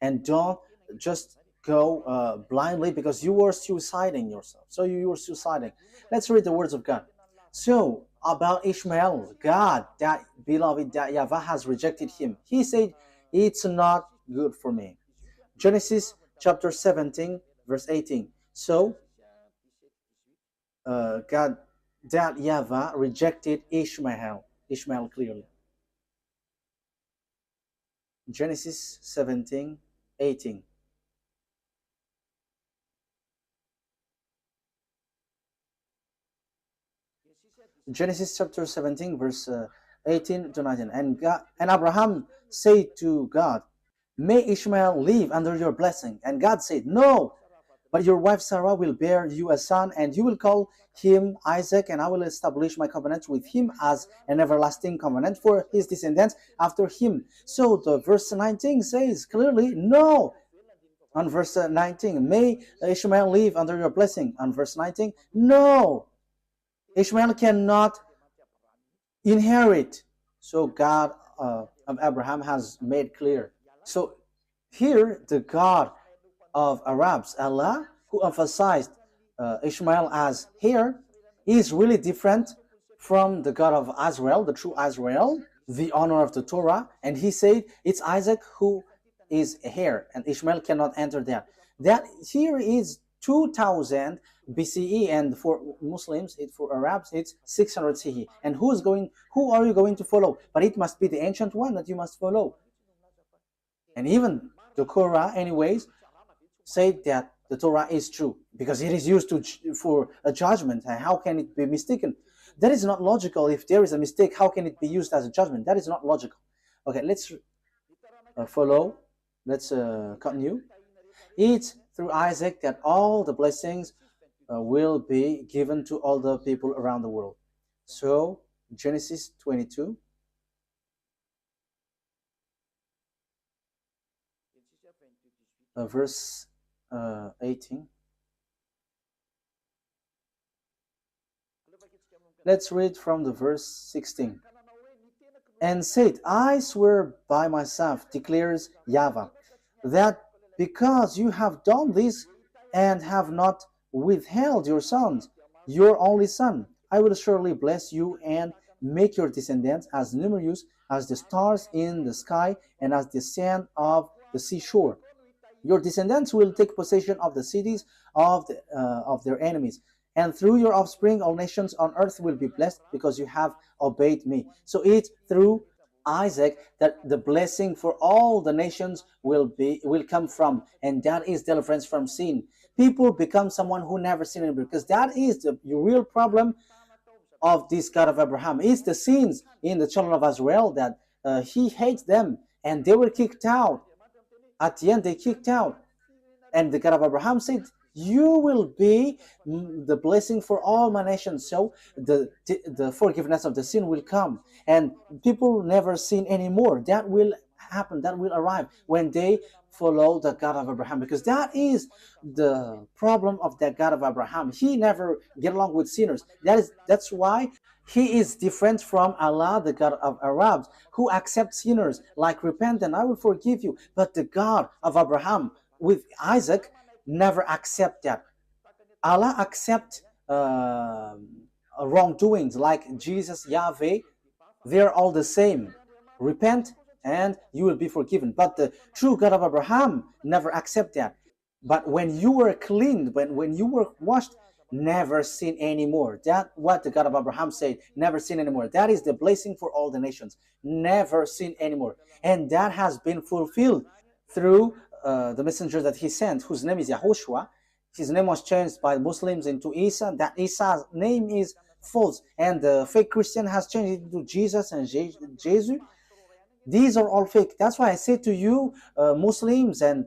and don't just go blindly, because you are suiciding yourself. So you are suiciding. Let's read the words of God. So about Ishmael, God, that beloved, that YAHVAH has rejected him. He said, it's not good for me. Genesis chapter 17, verse 18. So God, that YAHVAH rejected Ishmael clearly. Genesis 17, 18. Genesis chapter 17, verse 18 to 19. And Abraham said to God, may Ishmael live under your blessing. And God said, no, but your wife Sarah will bear you a son, and you will call him Isaac, and I will establish my covenant with him as an everlasting covenant for his descendants after him. So the verse 19 says clearly, no. On verse 19, may Ishmael live under your blessing. On verse 19, no. Ishmael cannot inherit. So God of Abraham has made clear. So here the God of Arabs, Allah, who emphasized Ishmael as heir, is really different from the God of Israel, the true Israel, the honor of the Torah. And he said it's Isaac who is heir, and Ishmael cannot enter there. That here is 2000 BCE, and for Muslims, for Arabs, it's 600 CE. And who are you going to follow? But it must be the ancient one that you must follow. And even the Quran, anyways, said that the Torah is true, because it is used for a judgment. And how can it be mistaken? That is not logical. If there is a mistake, how can it be used as a judgment? That is not logical. Okay, let's follow. Let's continue. It's through Isaac that all the blessings will be given to all the people around the world. So, Genesis 22. Verse 18. Let's read from the verse 16. And said, I swear by myself, declares YAHVAH, that because you have done this and have not withheld your sons, your only son, I will surely bless you and make your descendants as numerous as the stars in the sky and as the sand of the seashore. Your descendants will take possession of the cities of their enemies. And through your offspring, all nations on earth will be blessed because you have obeyed me. So it's through Isaac that the blessing for all the nations will come from, and that is deliverance from sin. People become someone who never sinned, because that is the real problem of this God of Abraham. It's the sins in the children of Israel that he hates them, and they were kicked out. At the end, they kicked out. And the God of Abraham said, you will be the blessing for all my nations. So the forgiveness of the sin will come. And people never sin anymore. That will happen. That will arrive when they follow the God of Abraham. Because that is the problem of that God of Abraham. He never get along with sinners. That's why he is different from Allah, the God of Arabs, who accepts sinners, like repent and I will forgive you. But the God of Abraham with Isaac never accept that. Allah accept wrongdoings, like Jesus, Yahweh. They're all the same. Repent and you will be forgiven. But the true God of Abraham never accept that. But when you were cleaned, when you were washed, never sin anymore. That's what the God of Abraham said. Never sin anymore. That is the blessing for all the nations. Never sin anymore. And that has been fulfilled through the messenger that he sent, whose name is YAHOSHUAH. His name was changed by Muslims into Isa. That Isa's name is false, and the fake Christian has changed it into Jesus and Jesus. These are all fake. That's why I say to you, Muslims and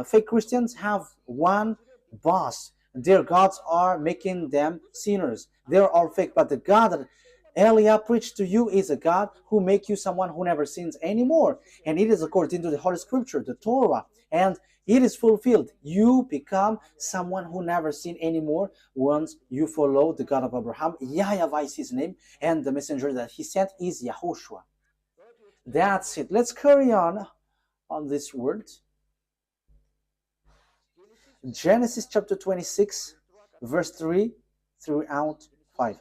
fake Christians have one boss. Their gods are making them sinners. They're all fake. But the God that Elia preached to you is a God who makes you someone who never sins anymore. And it is according to the Holy Scripture, the Torah. And it is fulfilled. You become someone who never sin anymore once you follow the God of Abraham. YAHVAH is his name. And the messenger that he sent is YAHOSHUAH. That's it. Let's carry on this word. Genesis chapter 26, verse 3 throughout 5.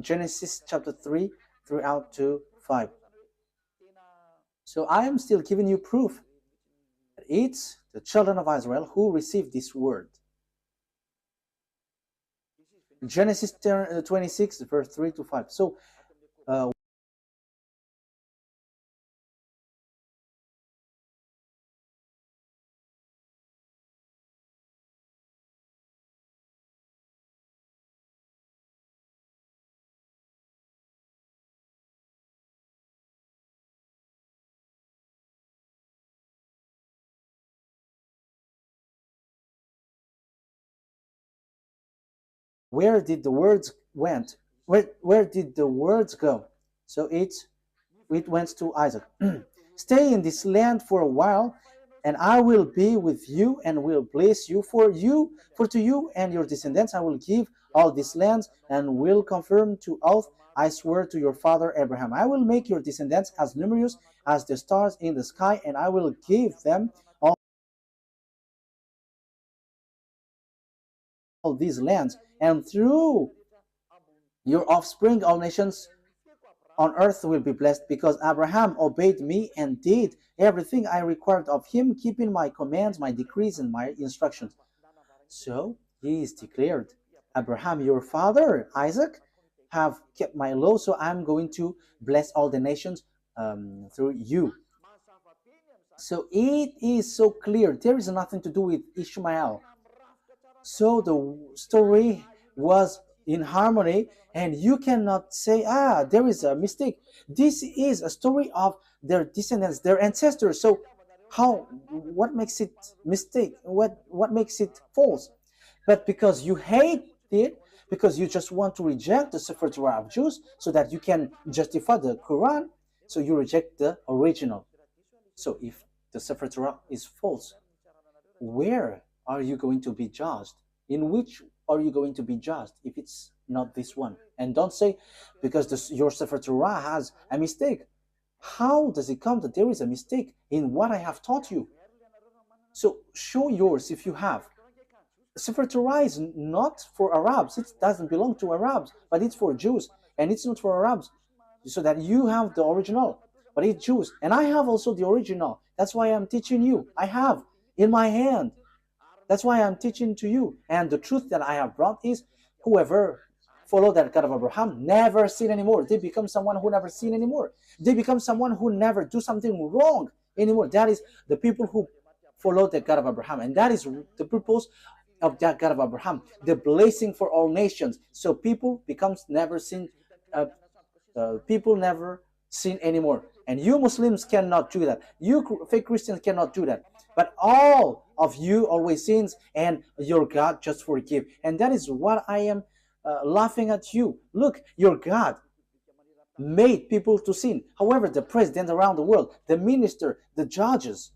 Genesis chapter 3 throughout to 5. So I am still giving you proof that it's the children of Israel who received this word. Genesis 26, verse 3 to 5. So where did the words went? Where did the words go? So it went to Isaac. Stay in this land for a while, and I will be with you and will bless you. For to you and your descendants I will give all these lands, and will confirm to oath I swear to your father Abraham. I will make your descendants as numerous as the stars in the sky, and I will give them all these lands, and through your offspring all nations on earth will be blessed, because Abraham obeyed me and did everything I required of him, keeping my commands, my decrees, and my instructions. So he is declared, Abraham, your father, Isaac, have kept my law, so I'm going to bless all the nations through you. So it is so clear. There is nothing to do with Ishmael. So the story was in harmony, and you cannot say, there is a mistake. This is a story of their descendants, their ancestors. So what makes it mistake? What makes it false? But because you hate it, because you just want to reject the Sefer Torah of Jews so that you can justify the Quran, so you reject the original. So if the Sefer Torah is false, where are you going to be judged? In which are you going to be judged if it's not this one? And don't say, because your Sefer Torah has a mistake. How does it come that there is a mistake in what I have taught you? So show yours if you have. Sefer Torah is not for Arabs. It doesn't belong to Arabs, but it's for Jews. And it's not for Arabs, so that you have the original, but it's Jews. And I have also the original. That's why I'm teaching you. I have in my hand. That's why I'm teaching to you. And the truth that I have brought is, whoever follow that God of Abraham never sin anymore. They become someone who never sin anymore. They become someone who never do something wrong anymore. That is the people who follow the God of Abraham. And that is the purpose of that God of Abraham, the blessing for all nations. So people becomes never sin. People never sin anymore. And you Muslims cannot do that. You fake Christians cannot do that. But all of you always sins, and your God just forgive. And that is what I am laughing at you. Look, your God made people to sin. However, the president around the world, the minister, the judges,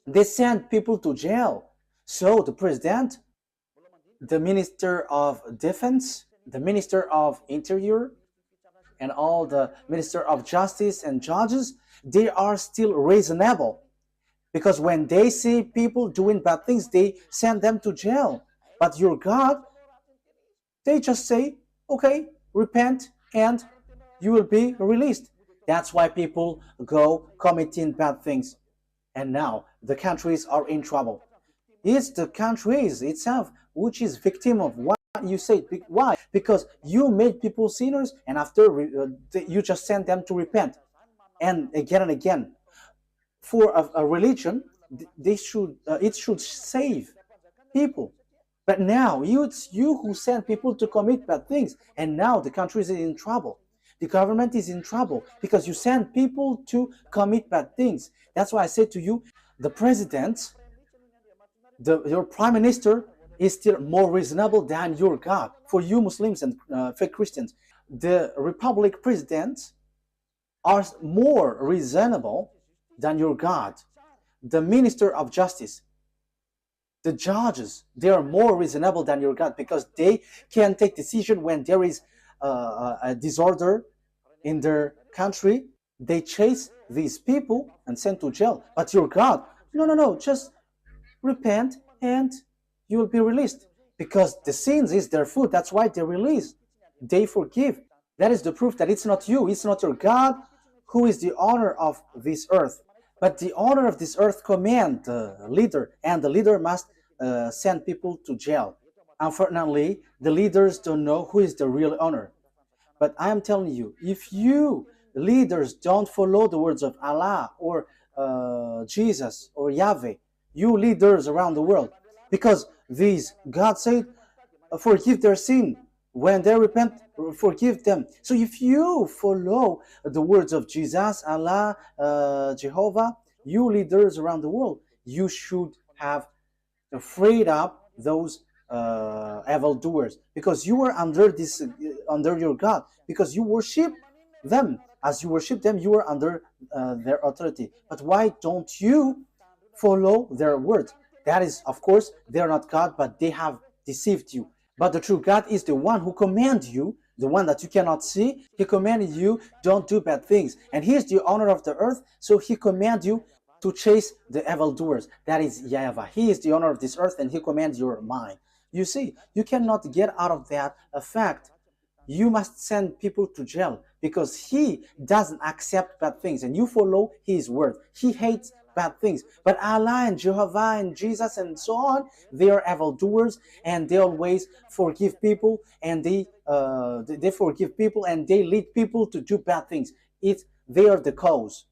they send people to jail. So the president, the minister of defense, the minister of interior, and all the minister of justice and judges, they are still reasonable. Because when they see people doing bad things, they send them to jail. But your God, they just say, okay, repent and you will be released. That's why people go committing bad things. And now the countries are in trouble. It's the countries itself which is victim of what you say. Why? Because you made people sinners, and after you just send them to repent. And again. For a religion, it should save people. But now it's you who send people to commit bad things, and now the country is in trouble. The government is in trouble because you send people to commit bad things. That's why I say to you, the president, your prime minister is still more reasonable than your God. For you Muslims and fake Christians, the republic presidents are more reasonable than your God. The minister of justice, the judges, they are more reasonable than your God, because they can take decision when there is a disorder in their country. They chase these people and send to jail. But your God, no, just repent and you will be released, because the sins is their food. That's why they release. They forgive. That is the proof that it's not you, it's not your God who is the owner of this earth. But the owner of this earth command the leader, and the leader must send people to jail. Unfortunately, the leaders don't know who is the real owner. But I am telling you, if you leaders don't follow the words of Allah or Jesus or Yahweh, you leaders around the world, because God said, forgive their sin. When they repent, forgive them. So if you follow the words of Jesus, Allah, Jehovah, you leaders around the world, you should have freed up those evildoers, because you were under your God, because you worship them. As you worship them, you are under their authority. But why don't you follow their word? That is, of course, they're not God, but they have deceived you. But the true God is the one who commands you, the one that you cannot see. He commanded you, don't do bad things. And he is the owner of the earth, so he commands you to chase the evildoers. That is YAHVAH. He is the owner of this earth, and he commands your mind. You see, you cannot get out of that fact. You must send people to jail, because he doesn't accept bad things, and you follow his word. He hates bad things. But Allah and Jehovah and Jesus and so on, they are evildoers, and they always forgive people, and they forgive people, and they lead people to do bad things. They are the cause.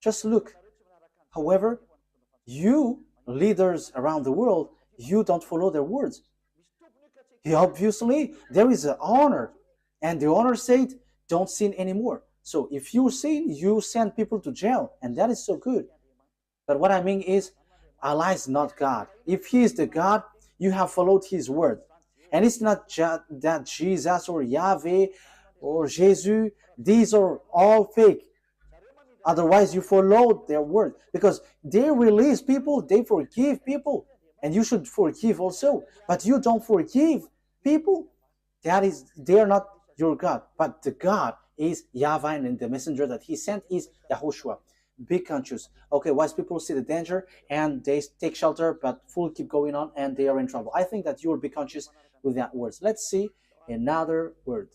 Just look. However, you, leaders around the world, you don't follow their words. Obviously, there is an honor, and the honor said, don't sin anymore. So if you sin, you send people to jail, and that is so good. But what I mean is, Allah is not God. If He is the God, you have followed His word. And it's not just that Jesus or Yahweh or Jesus, these are all fake. Otherwise, you follow their word because they release people, they forgive people, and you should forgive also. But you don't forgive people. That is, they are not your God, but the God is YAHVAH, and the messenger that He sent is YAHOSHUAH. Be conscious. Okay, wise people see the danger and they take shelter, but fool keep going on and they are in trouble. I think that you will be conscious with that words. Let's see another word.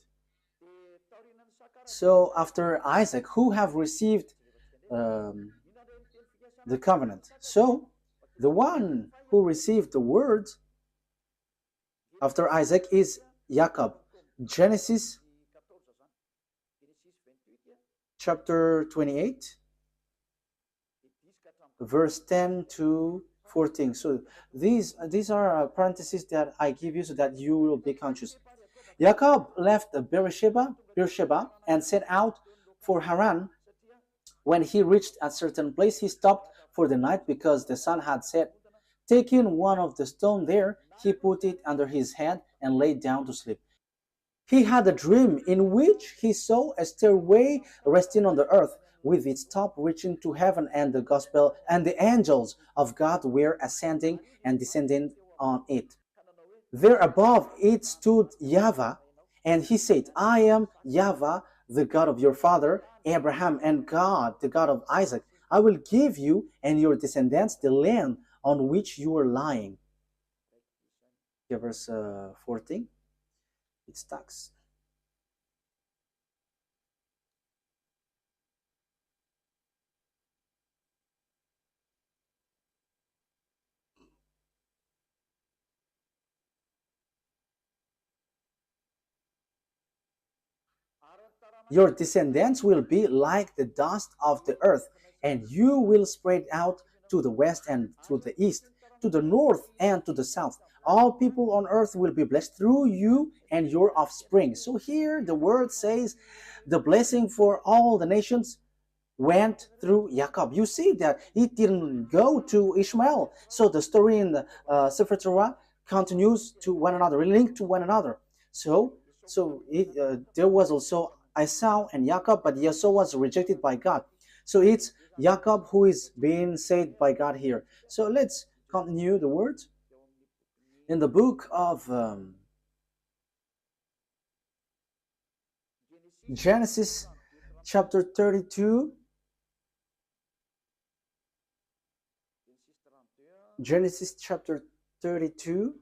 So after Isaac, who have received um, the covenant. So the one who received the word after Isaac is Jacob. Genesis chapter 28, verse 10 to 14. So these are parentheses that I give you so that you will be conscious. Jacob left Beersheba and set out for Haran. When he reached a certain place, he stopped for the night because the sun had set. Taking one of the stones there, he put it under his head and lay down to sleep. He had a dream in which he saw a stairway resting on the earth, with its top reaching to heaven, and the gospel and the angels of God were ascending and descending on it. There above it stood YAHVAH, and he said, I am YAHVAH, the God of your father Abraham, and God, the God of Isaac. I will give you and your descendants the land on which you are lying. Yeah, verse 14. It stacks. Your descendants will be like the dust of the earth, and you will spread out to the west and to the east, to the north and to the south. All people on earth will be blessed through you and your offspring. So here the word says the blessing for all the nations went through Jacob. You see that it didn't go to Ishmael. So the story in the Sefer Torah continues to one another, linked to one another. So there was also Esau and Jacob, but Esau was rejected by God. So it's Jacob who is being saved by God here. So let's continue the words in the book of Genesis chapter 32. Genesis chapter 32.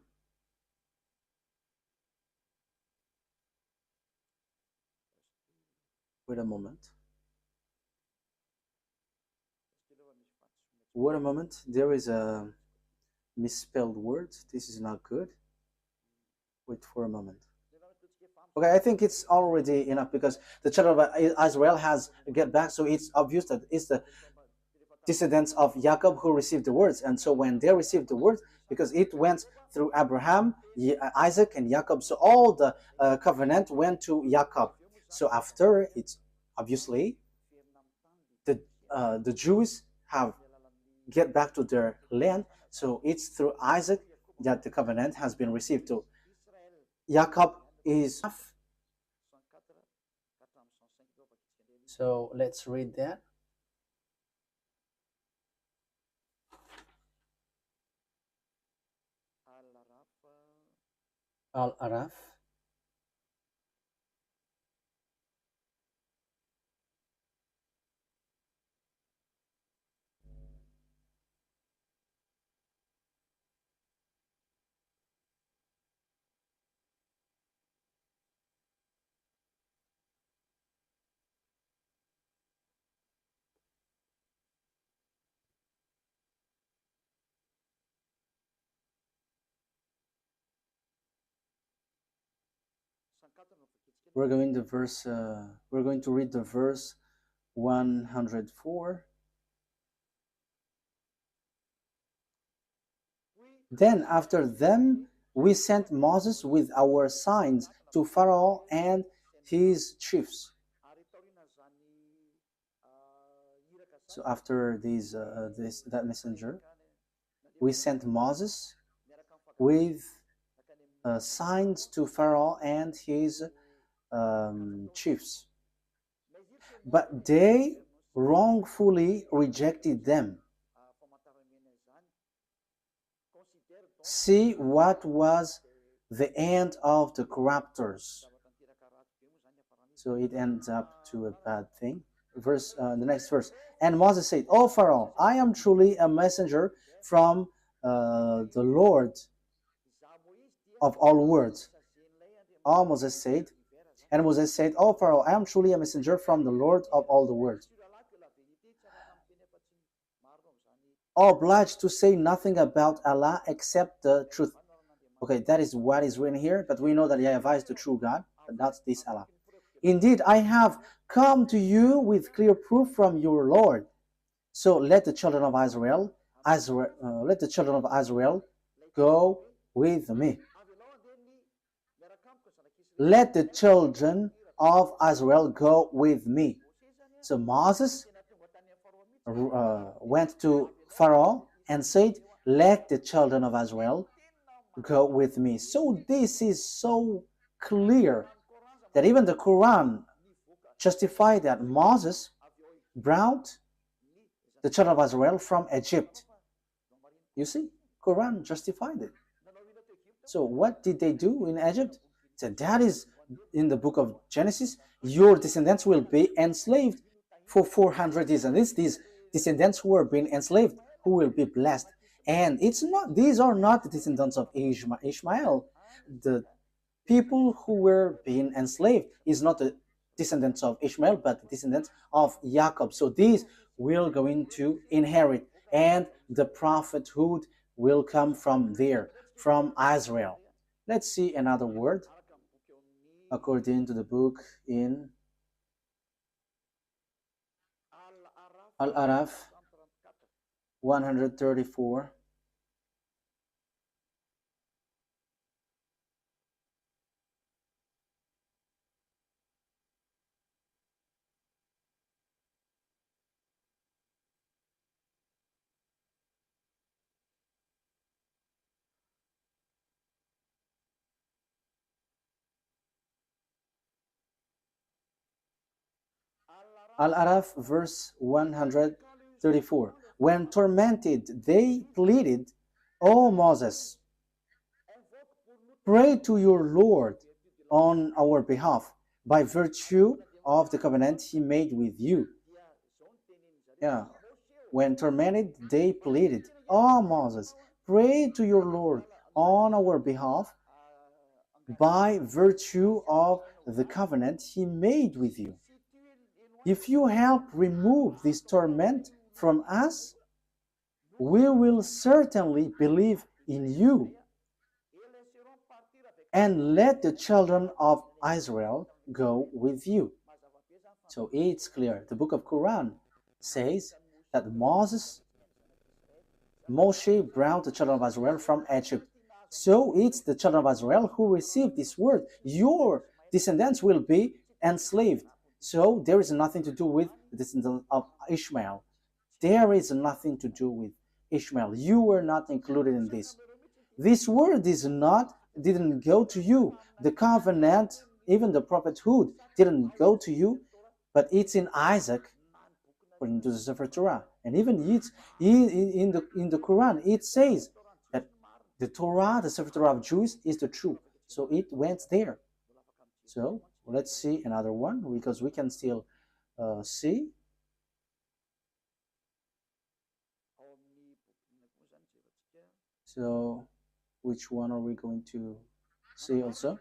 Wait a moment. Wait a moment. There is a misspelled word. This is not good. Wait for a moment. Okay, I think it's already enough because the children of Israel has get back, so it's obvious that it's the descendants of Jacob who received the words. And so when they received the words, because it went through Abraham, Isaac, and Jacob, so all the covenant went to Jacob. So after it's obviously the Jews have get back to their land. So it's through Isaac that the covenant has been received to. Jacob is. So let's read that. Al-Araf. We're going to read the verse 104. Then after them we sent Moses with our signs to Pharaoh and his chiefs. So after that messenger, we sent Moses with signs to Pharaoh and his chiefs. But they wrongfully rejected them. See what was the end of the corruptors. So it ends up to a bad thing. The next verse. And Moses said, "O Pharaoh, I am truly a messenger from the Lord of all words." And Moses said, "O Pharaoh, I am truly a messenger from the Lord of all the words, obliged to say nothing about Allah except the truth." Okay, that is what is written here, but we know that YAHVAH is the true God, but not this Allah. "Indeed, I have come to you with clear proof from your Lord. So let the children of Israel go with me. Let the children of Israel go with me." So Moses went to Pharaoh and said, "Let the children of Israel go with me." So this is so clear that even the Quran justified that Moses brought the children of Israel from Egypt. You see, Quran justified it. So what did they do in Egypt? So that is in the book of Genesis. Your descendants will be enslaved for 400 years, and these descendants who are being enslaved, who will be blessed. And these are not the descendants of Ishmael. The people who were being enslaved is not the descendants of Ishmael, but the descendants of Jacob. So these will going to inherit, and the prophethood will come from there, from Israel. Let's see another word according to the book in Al-Araf 134. Al-Araf verse 134. When tormented, they pleaded, "O Moses, pray to your Lord on our behalf by virtue of the covenant he made with you." Yeah. When tormented, they pleaded, "Oh Moses, pray to your Lord on our behalf by virtue of the covenant he made with you. If you help remove this torment from us, we will certainly believe in you. And let the children of Israel go with you." So it's clear. The book of Quran says that Moshe brought the children of Israel from Egypt. So it's the children of Israel who received this word. Your descendants will be enslaved. So there is nothing to do with the descendants of Ishmael. There is nothing to do with Ishmael. You were not included in this. This word didn't go to you. The covenant, even the prophethood, didn't go to you, but it's in Isaac, according to the Sefer Torah. And even it's in the Quran, it says that the Torah, the Sefer Torah of Jews, is the truth. So it went there. So let's see another one, because we can still see. So which one are we going to see also?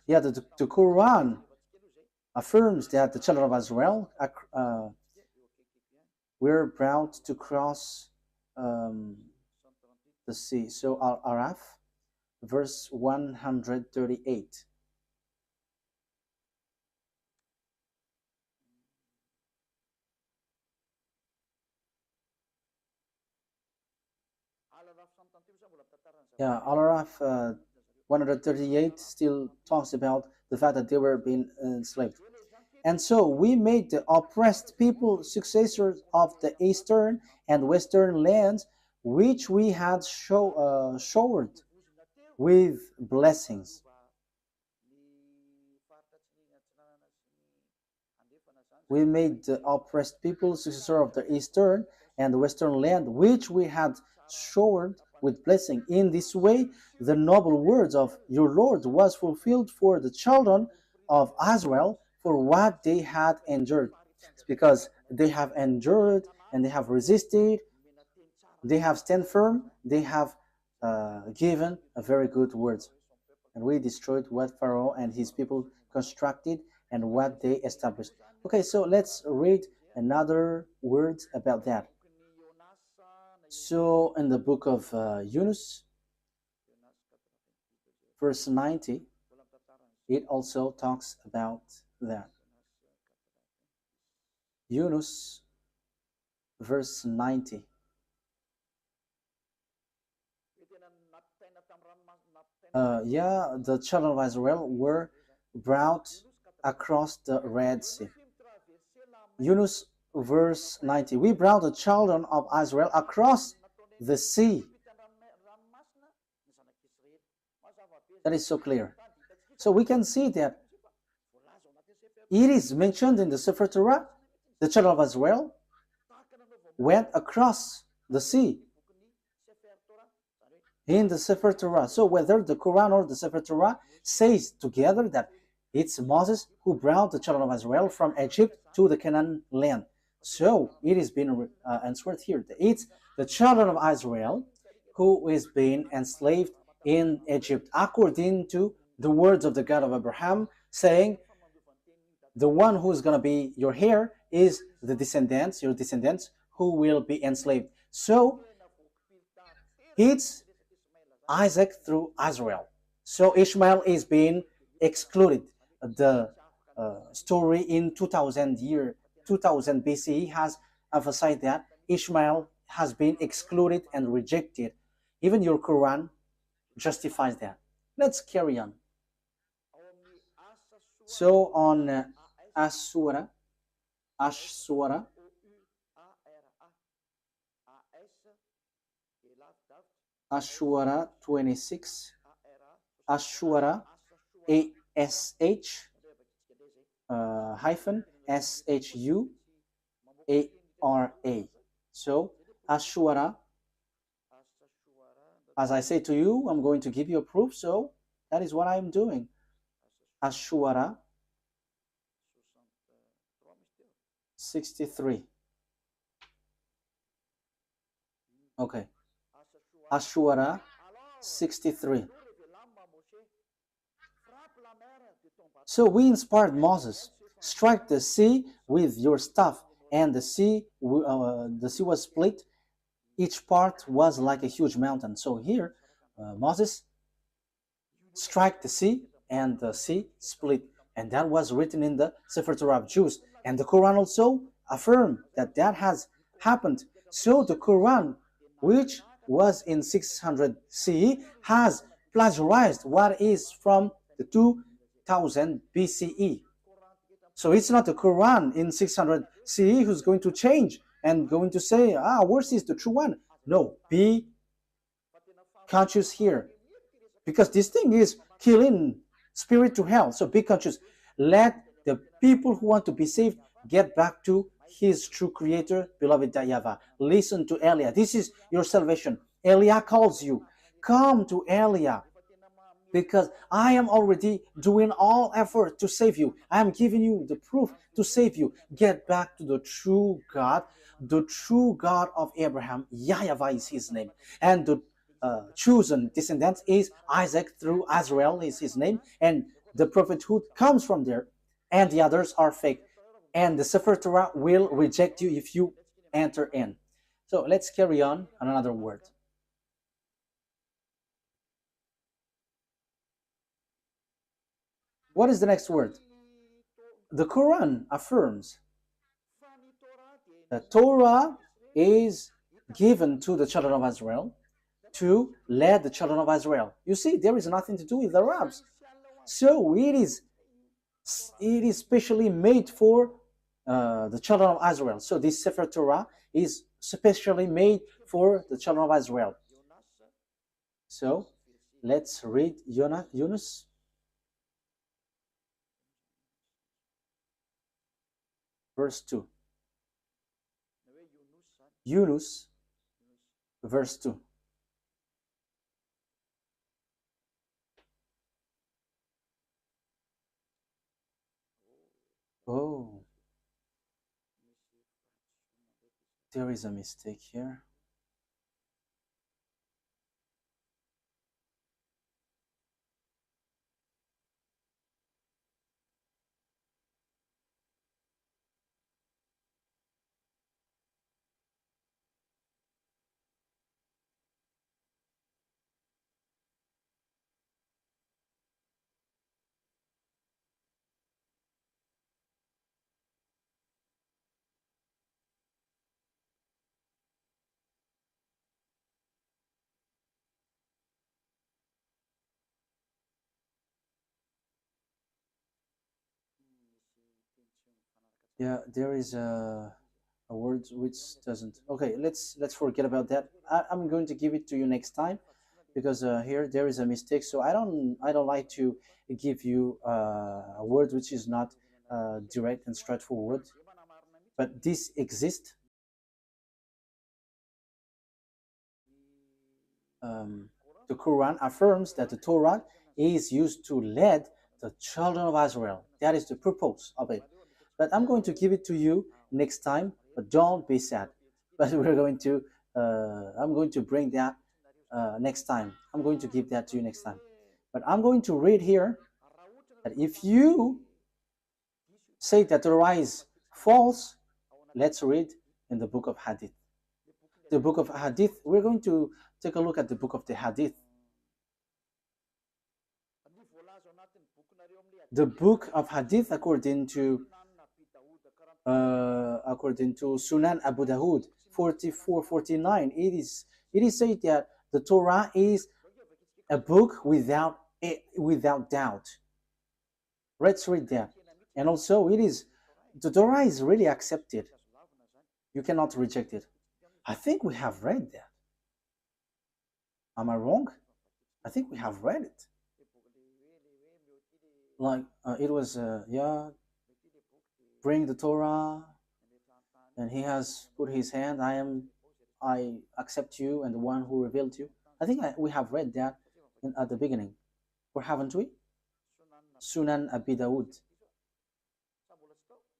Yeah, the Quran affirms that the children of Israel were brought to cross the sea. So Al-Araf, verse 138. Yeah, Al-Araf 138 still talks about the fact that they were being enslaved. And so we made the oppressed people successors of the eastern and western lands, which we had showered with blessings. We made the oppressed people successor of the eastern and the western land, which we had showered with blessing. In this way, the noble words of your Lord was fulfilled for the children of Israel for what they had endured. It's because they have endured and they have resisted, they have stand firm, they have given a very good words. And we destroyed what Pharaoh and his people constructed and what they established. Okay, so let's read another words about that. So in the book of Yunus, verse 90, it also talks about that. Yunus, verse 90. The children of Israel were brought across the Red Sea. Yunus, verse 90. We brought the children of Israel across the sea. That is so clear. So we can see that it is mentioned in the Sefer Torah, the children of Israel went across the sea in the Sefer Torah. So whether the Quran or the Sefer Torah says together that it's Moses who brought the children of Israel from Egypt to the Canaan land. So it is being answered here. It's the children of Israel who is being enslaved in Egypt, according to the words of the God of Abraham, saying, the one who is going to be your heir is the descendants, your descendants, who will be enslaved. So it's Isaac through Israel. So Ishmael is being excluded. The story in 2000 BCE has emphasized that Ishmael has been excluded and rejected. Even your Quran justifies that. Let's carry on. So on Ashura 26, Ashura ASH hyphen SHUARA. So Ashura, as I say to you, I'm going to give you a proof, so that is what I'm doing. Ashura 63. Okay. Ashura 63. So we inspired Moses, strike the sea with your staff, and the sea was split. Each part was like a huge mountain. So here, Moses strike the sea, and the sea split. And that was written in the Sefer Torah of Jews. And the Quran also affirmed that that has happened. So the Quran, which was in 600 CE, has plagiarized what is from the 2000 BCE. So it's not the Quran in 600 CE who's going to change and going to say, ours is the true one. No, be conscious here. Because this thing is killing spirit to hell. So be conscious. Let the people who want to be saved get back to his true creator, beloved YAHVAH. Listen to Elia. This is your salvation. Elia calls you. Come to Elia. Because I am already doing all effort to save you. I am giving you the proof to save you. Get back to the true God of Abraham. YAHVAH is his name. And the chosen descendant is Isaac through Israel is his name. And the prophethood comes from there. And the others are fake. And the Sefer Torah will reject you if you enter in. So let's carry on another word. What is the next word? The Quran affirms that Torah is given to the children of Israel, to lead the children of Israel. You see, there is nothing to do with the Arabs. So it is specially made for the children of Israel. So this Sefer Torah is specially made for the children of Israel. So let's read Yunus. Verse 2. Yunus, verse 2. Oh, there is a mistake here. Yeah, there is a word which doesn't. Okay, let's forget about that. I'm going to give it to you next time, because here there is a mistake. So I don't like to give you a word which is not direct and straightforward, but this exists. The Quran affirms that the Torah is used to lead the children of Israel. That is the purpose of it. But I'm going to give it to you next time. But don't be sad. But we're going to. I'm going to bring that next time. I'm going to give that to you next time. But I'm going to read here that if you say that the Torah is false, let's read in the book of Hadith. The book of Hadith. We're going to take a look at the book of the Hadith. The book of Hadith, according to Sunan Abu Dawud 4449, it is said that the Torah is a book without doubt. Let's read that. And also, the Torah is really accepted. You cannot reject it. I think we have read that. Am I wrong? I think we have read it. Like it was, bring the Torah, and he has put his hand. I accept you, and the one who revealed you. I think we have read that at the beginning, or haven't we? Sunan Abi Dawud.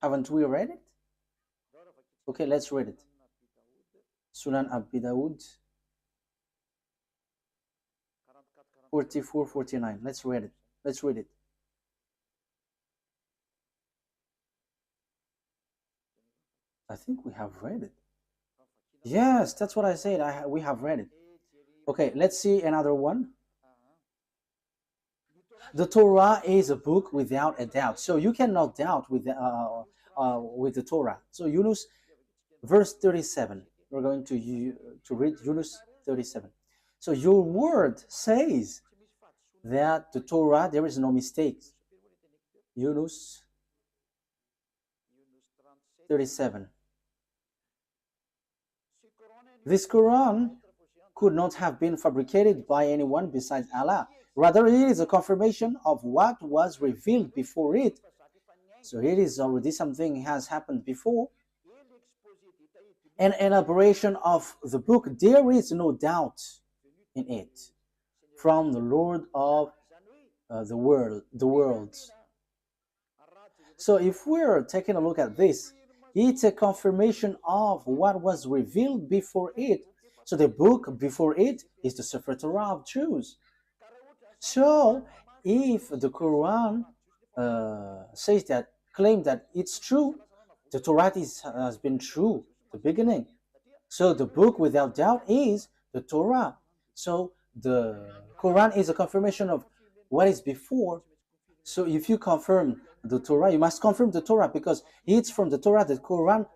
Haven't we read it? Okay, let's read it. Sunan Abi Dawud 4449. Let's read it. Let's read it. I think we have read it. Yes, that's what I said. We have read it. Okay, let's see another one. The Torah is a book without a doubt. So you cannot doubt with the Torah. So Yunus, verse 37. We're going to read Yunus 37. So your word says that the Torah, there is no mistake. Yunus 37. This Quran could not have been fabricated by anyone besides Allah. Rather, it is a confirmation of what was revealed before it. So it is already something has happened before. An elaboration of the book, there is no doubt in it, from the Lord of the worlds. So if we're taking a look at this, it's a confirmation of what was revealed before it. So the book before it is the Sefer Torah of Jews. So if the Quran claim that it's true, the Torah has been true the beginning. So the book without doubt is the Torah. So the Quran is a confirmation of what is before. So if you confirm the Torah, you must confirm the Torah, because it's from the Torah that Quran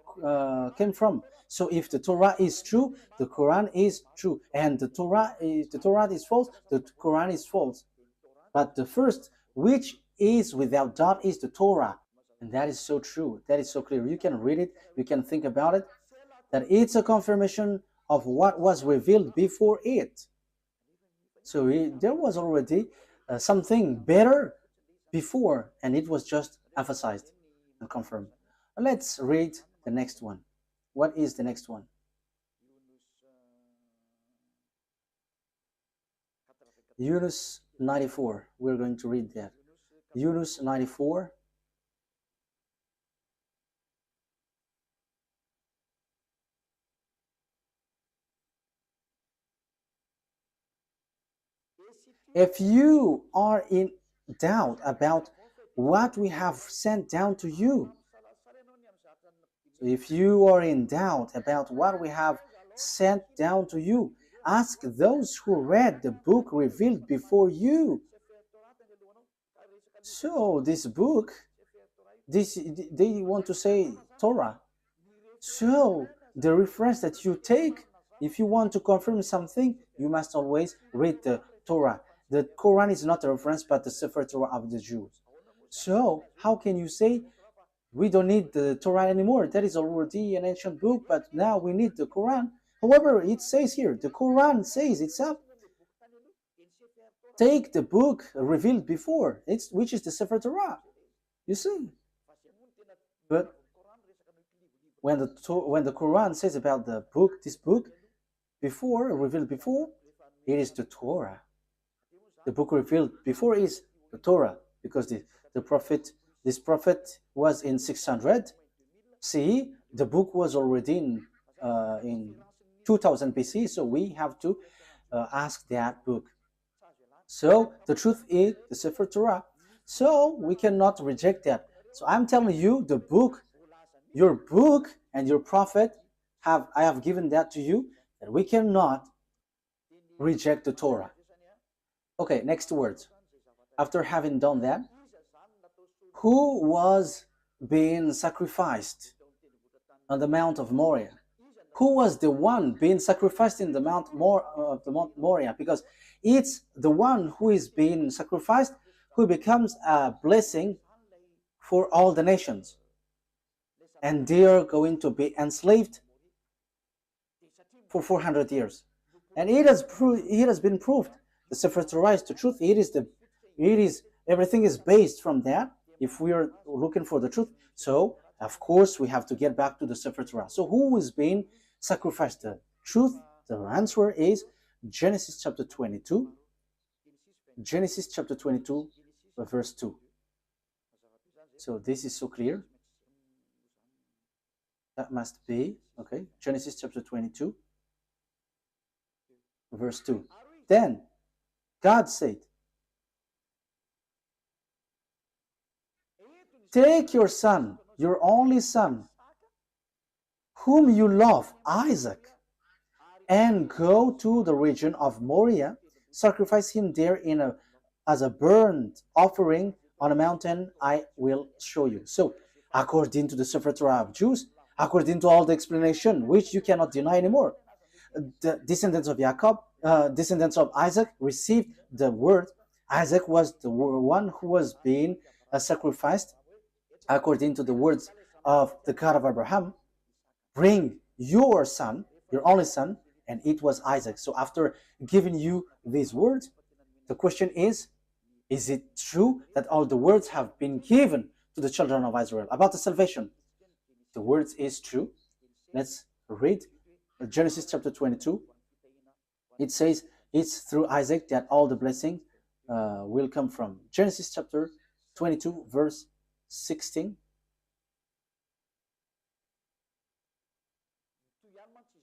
came from. So if the Torah is true, the Quran is true, and the Torah is false, the Quran is false. But the first, which is without doubt, is the Torah, and that is so true. That is so clear. You can read it, you can think about it, that it's a confirmation of what was revealed before it. So there was already something better before, and it was just emphasized and confirmed. Let's read the next one. What is the next one? Yunus 94. We're going to read that. Yunus 94. If you are in doubt about what we have sent down to you, if you are in doubt about what we have sent down to you, ask those who read the book revealed before you. So this book, they want to say Torah. So the reference that you take, if you want to confirm something, you must always read the Torah. The Quran is not a reference, but the Sefer Torah of the Jews. So how can you say we don't need the Torah anymore? That is already an ancient book, but now we need the Quran. However, it says here, the Quran says itself, take the book revealed before, which is the Sefer Torah. You see? But when the Quran says about the book, this book, before, revealed before, it is the Torah. The book revealed before is the Torah, because this prophet was in 600 CE. The book was already in 2000 BC, so we have to ask that book. So the truth is the Sefer Torah. So we cannot reject that. So I'm telling you, the book, your book and your prophet, I have given that to you, that we cannot reject the Torah. Okay, next words. After having done that, who was being sacrificed on the Mount of Moriah? Who was the one being sacrificed in the Mount Moriah? Because it's the one who is being sacrificed who becomes a blessing for all the nations. And they are going to be enslaved for 400 years. And it has been proved. The Sefer Torah is the truth. Everything is based from that. If we are looking for the truth, so of course we have to get back to the Sefer Torah. So who is being sacrificed? The truth, the answer is Genesis chapter 22. Genesis chapter 22, verse 2. So this is so clear. That must be, okay, Genesis chapter 22, verse 2. Then God said, take your son, your only son, whom you love, Isaac, and go to the region of Moriah, sacrifice him there as a burnt offering on a mountain I will show you. So, according to the Sefer Torah of Jews, according to all the explanation, which you cannot deny anymore, the descendants of Jacob, descendants of Isaac, received the word. Isaac was the one who was being sacrificed according to the words of the God of Abraham. Bring your son, your only son, and it was Isaac. So after giving you these words, the question is it true that all the words have been given to the children of Israel about the salvation? The words is true. Let's read Genesis chapter 22. It says it's through Isaac that all the blessings will come from. Genesis chapter 22, verse 16.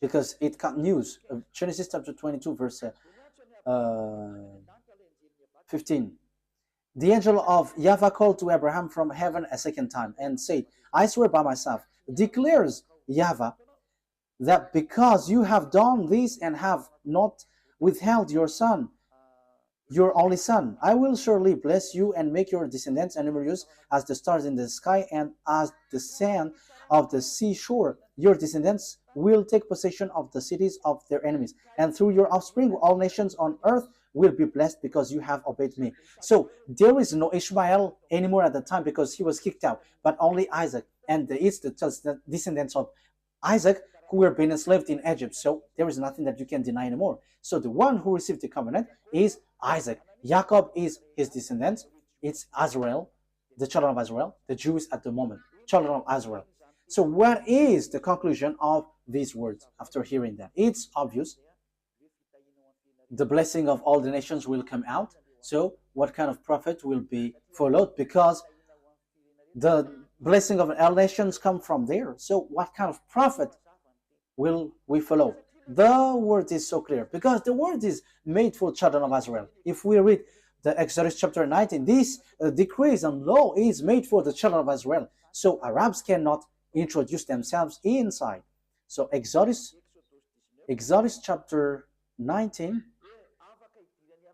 Because it continues. Genesis chapter 22, verse 15. The angel of YAHVAH called to Abraham from heaven a second time and said, I swear by myself, declares YAHVAH, that because you have done this and have not withheld your son, your only son. I will surely bless you and make your descendants numerous as the stars in the sky and as the sand of the seashore. Your descendants will take possession of the cities of their enemies, and through your offspring all nations on earth will be blessed because you have obeyed me. So there is no Ishmael anymore at the time because he was kicked out, but only Isaac, and it's the descendants of Isaac who were being enslaved in Egypt. So there is nothing that you can deny anymore. So the one who received the covenant is Isaac. Jacob is his descendant. It's Israel, the children of Israel, the Jews at the moment, children of Israel. So what is the conclusion of these words after hearing that? It's obvious. The blessing of all the nations will come out. So what kind of prophet will be followed? Because the blessing of all nations come from there. So what kind of prophet will we follow? The word is so clear because the word is made for children of Israel. If we read the Exodus chapter 19, this decrees and law is made for the children of Israel. So Arabs cannot introduce themselves inside. So Exodus chapter 19,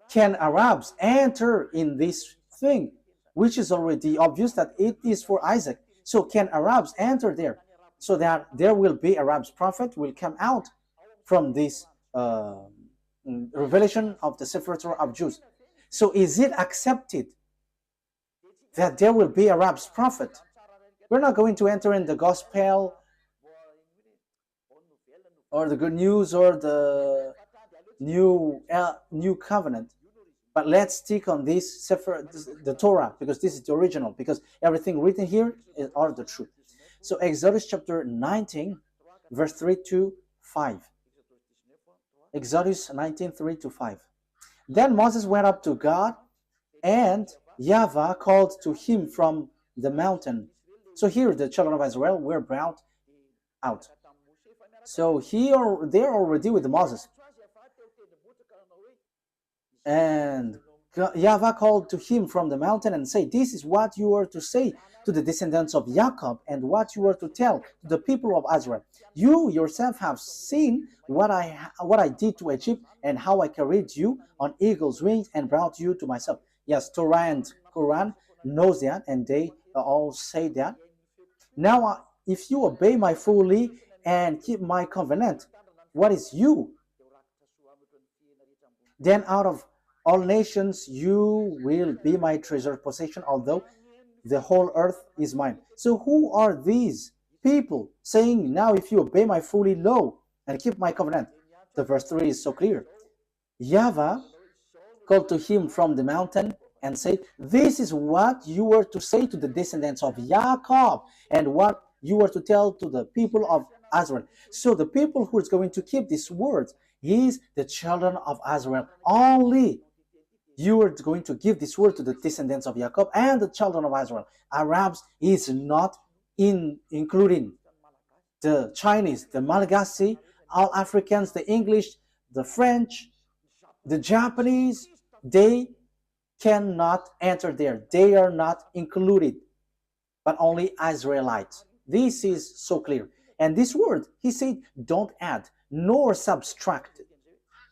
can Arabs enter in this thing, which is already obvious that it is for Isaac. So can Arabs enter there? So that there will be Arabs prophet will come out from this revelation of the Sefer Torah of Jews. So is it accepted that there will be Arabs prophet? We're not going to enter in the gospel or the good news or the new covenant, but let's stick on this Sefer, the Torah, because this is the original, because everything written here are the truth. So Exodus chapter 19, verse 3 to 5. Exodus 19, 3 to 5. Then Moses went up to God, and YAHVAH called to him from the mountain. So here the children of Israel were brought out. So they're already with Moses. And YAHVAH called to him from the mountain and said, this is what you are to say to the descendants of Jacob and what you are to tell to the people of Israel. You yourself have seen what I did to Egypt and how I carried you on eagle's wings and brought you to myself. Yes, Torah and Quran knows that, and they all say that. Now, if you obey my fully and keep my covenant, what is you? Then out of all nations you will be my treasured possession, although the whole earth is mine. So who are these people saying, now if you obey my fully law and keep my covenant? The verse 3 is so clear. YAHVAH called to him from the mountain and said, this is what you were to say to the descendants of Jacob and what you were to tell to the people of Israel. So the people who is going to keep these words is the children of Israel. Only you are going to give this word to the descendants of Jacob and the children of Israel. Arabs is not including the Chinese, the Malagasy, all Africans, the English, the French, the Japanese. They cannot enter there. They are not included, but only Israelites. This is so clear. And this word, he said, don't add nor subtract.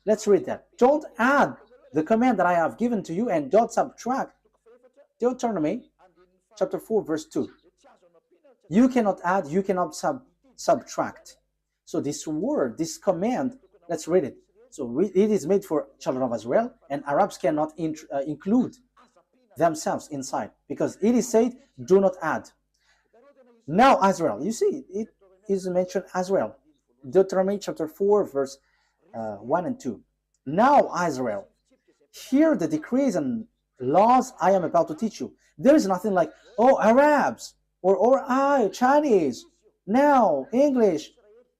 Let's read that. Don't add the command that I have given to you and don't subtract. Deuteronomy chapter 4 verse 2. You cannot add, you cannot subtract. So this word, this command, let's read it. So it is made for children of Israel, and Arabs cannot include themselves inside because it is said, do not add. Now Israel, you see, it is mentioned Israel. Deuteronomy chapter 4 verse 1 and 2. Now Israel, hear the decrees and laws I am about to teach you. There is nothing like, oh, Arabs, or I, Chinese, now English.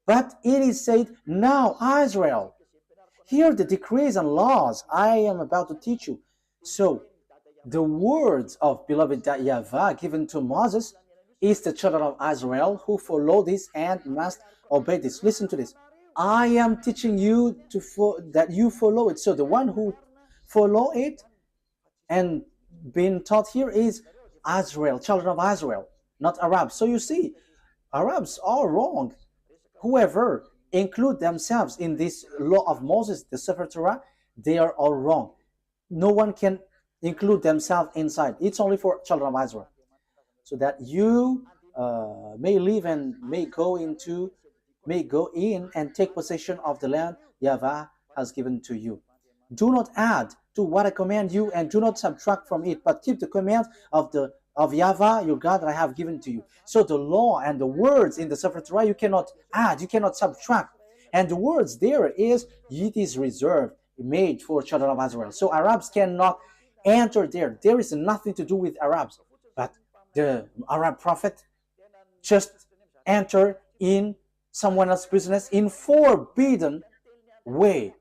But it is said, now Israel, hear the decrees and laws I am about to teach you. So the words of beloved YAHVAH given to Moses is the children of Israel who follow this and must obey this. Listen to this. I am teaching you that you follow it. So the one who follow it and being taught here is Israel, children of Israel, not Arabs. So you see, Arabs are wrong. Whoever include themselves in this law of Moses, the Sefer Torah, they are all wrong. No one can include themselves inside. It's only for children of Israel, so that you may live and may go in and take possession of the land YAHVAH has given to you. Do not add to what I command you, and do not subtract from it, but keep the commands of YAHVAH your God that I have given to you. So the law and the words in the Sefer Torah, you cannot add, you cannot subtract. And the words there is, it is reserved, made for children of Israel. So Arabs cannot enter there. There is nothing to do with Arabs. But the Arab prophet just enter in someone else's business in forbidden way.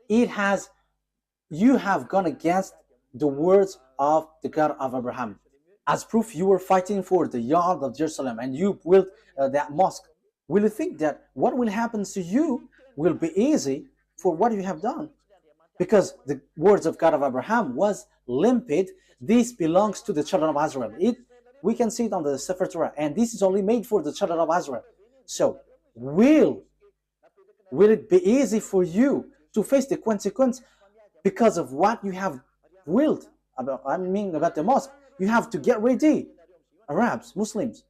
You have gone against the words of the God of Abraham. As proof, you were fighting for the yard of Jerusalem and you built that mosque. Will you think that what will happen to you will be easy for what you have done? Because the words of God of Abraham was limpid. This belongs to the children of Israel. We can see it on the Sefer Torah, and this is only made for the children of Israel. So, will it be easy for you to face the consequence because of what you have willed about the mosque? You have to get ready, Arabs, Muslims,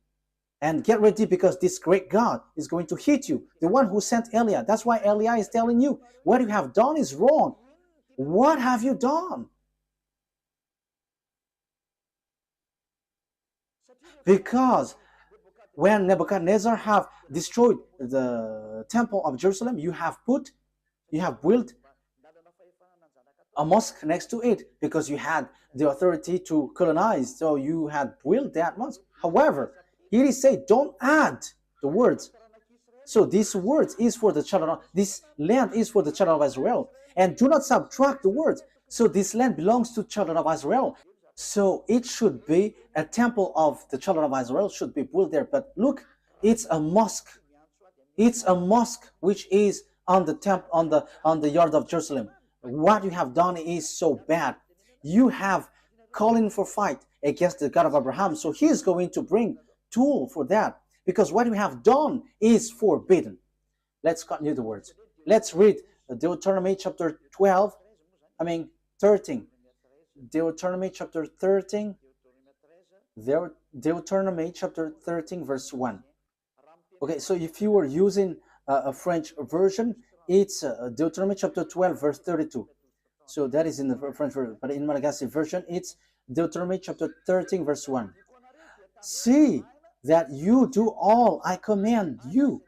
and get ready, because this great God is going to hit you, the one who sent Eliah. That's why Eliah is telling you, what you have done is wrong. What have you done? Because when Nebuchadnezzar have destroyed the temple of Jerusalem, you have built a mosque next to it, because you had the authority to colonize, so you had built that mosque. However, it is said, don't add the words. So this words is for the children of, this land is for the children of Israel, and do not subtract the words. So this land belongs to children of Israel. So it should be a temple of the children of Israel should be built there. But look, it's a mosque. It's a mosque which is on the on the yard of Jerusalem. What you have done is so bad. You have calling for fight against the God of Abraham. So he is going to bring tool for that, because what you have done is forbidden. Let's continue the words. Let's read Deuteronomy chapter 13. Deuteronomy chapter 13. Deuteronomy chapter 13 verse 1. Okay, so if you were using a French version, it's Deuteronomy chapter 12 verse 32. So that is in the French version, but in Malagasy version, it's Deuteronomy chapter 13 verse 1. See that you do all I command you.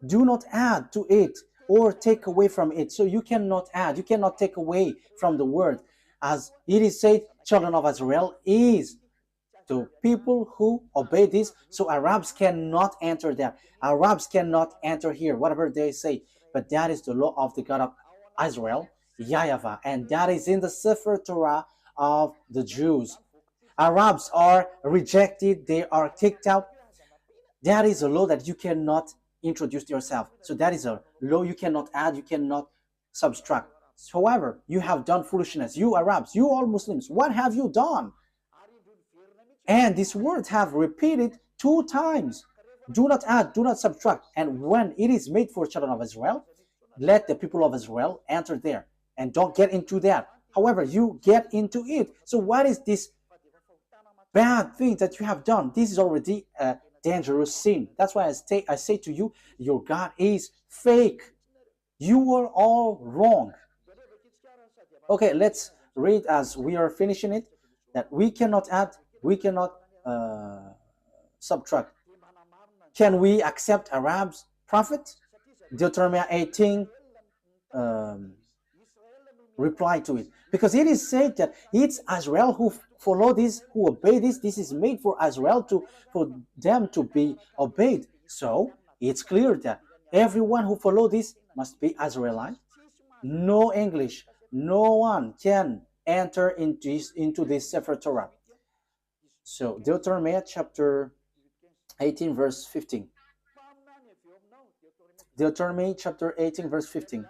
Do not add to it or take away from it. So you cannot add, you cannot take away from the word. As it is said, children of Israel is to people who obey this. So Arabs cannot enter there. Arabs cannot enter here, whatever they say. But that is the law of the God of Israel, YAHVAH, and that is in the Sefer Torah of the Jews. Arabs are rejected, they are kicked out. That is a law that you cannot introduce yourself. So that is a law you cannot add, you cannot subtract. However, you have done foolishness. You Arabs, you all Muslims, what have you done? And these words have repeated 2 times. Do not add, do not subtract. And when it is made for children of Israel, let the people of Israel enter there. And don't get into that. However, you get into it. So what is this bad thing that you have done? This is already a dangerous sin. That's why I say to you, your God is fake. You were all wrong. Okay, let's read as we are finishing it, that we cannot add, we cannot subtract. Can we accept Arabs' prophet? Deuteronomy 18 reply to it, because it is said that it's Israel who follow this, who obey this. This is made for Israel for them to be obeyed. So it's clear that everyone who follow this must be Israelite. No English, no one can enter into this Sefer Torah. So Deuteronomy chapter 18 verse 15. Deuteronomy chapter 18 verse 15.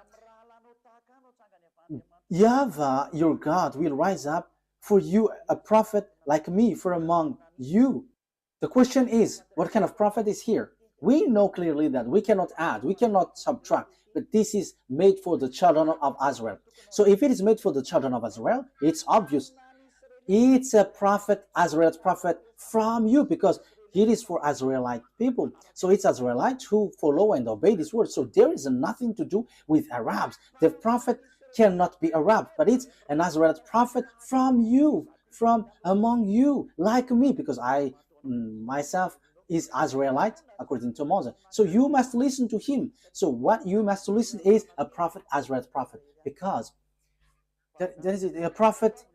YAHVAH, your God, will rise up for you a prophet like me from among you. The question is, what kind of prophet is here? We know clearly that we cannot add, we cannot subtract, but this is made for the children of Israel. So if it is made for the children of Israel, it's obvious. It's a prophet, Israelite prophet from you, because it is for Israelite people. So it's Israelites who follow and obey this word. So there is nothing to do with Arabs. The prophet cannot be Arab, but it's an Israelite prophet from you, from among you, like me, because I myself is Israelite according to Moses. So you must listen to him. So what you must listen is a prophet, Israelite prophet, because there is a prophet.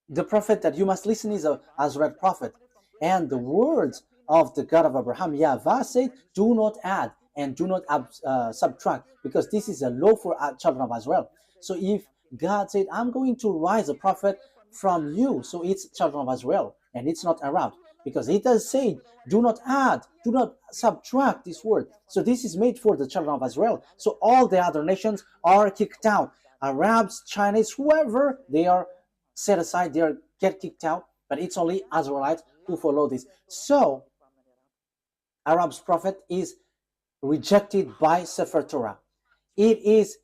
The prophet that you must listen is a Israelite prophet. And the words of the God of Abraham, YAHVAH, said, do not add and do not subtract, because this is a law for children of Israel. So if God said, I'm going to rise a prophet from you, so it's children of Israel, and it's not Arab, because it does say, do not add, do not subtract this word. So this is made for the children of Israel. So all the other nations are kicked out. Arabs, Chinese, whoever, they are set aside, they get kicked out, but it's only Israelites who follow this. So Arab's prophet is rejected by Sefer Torah. It is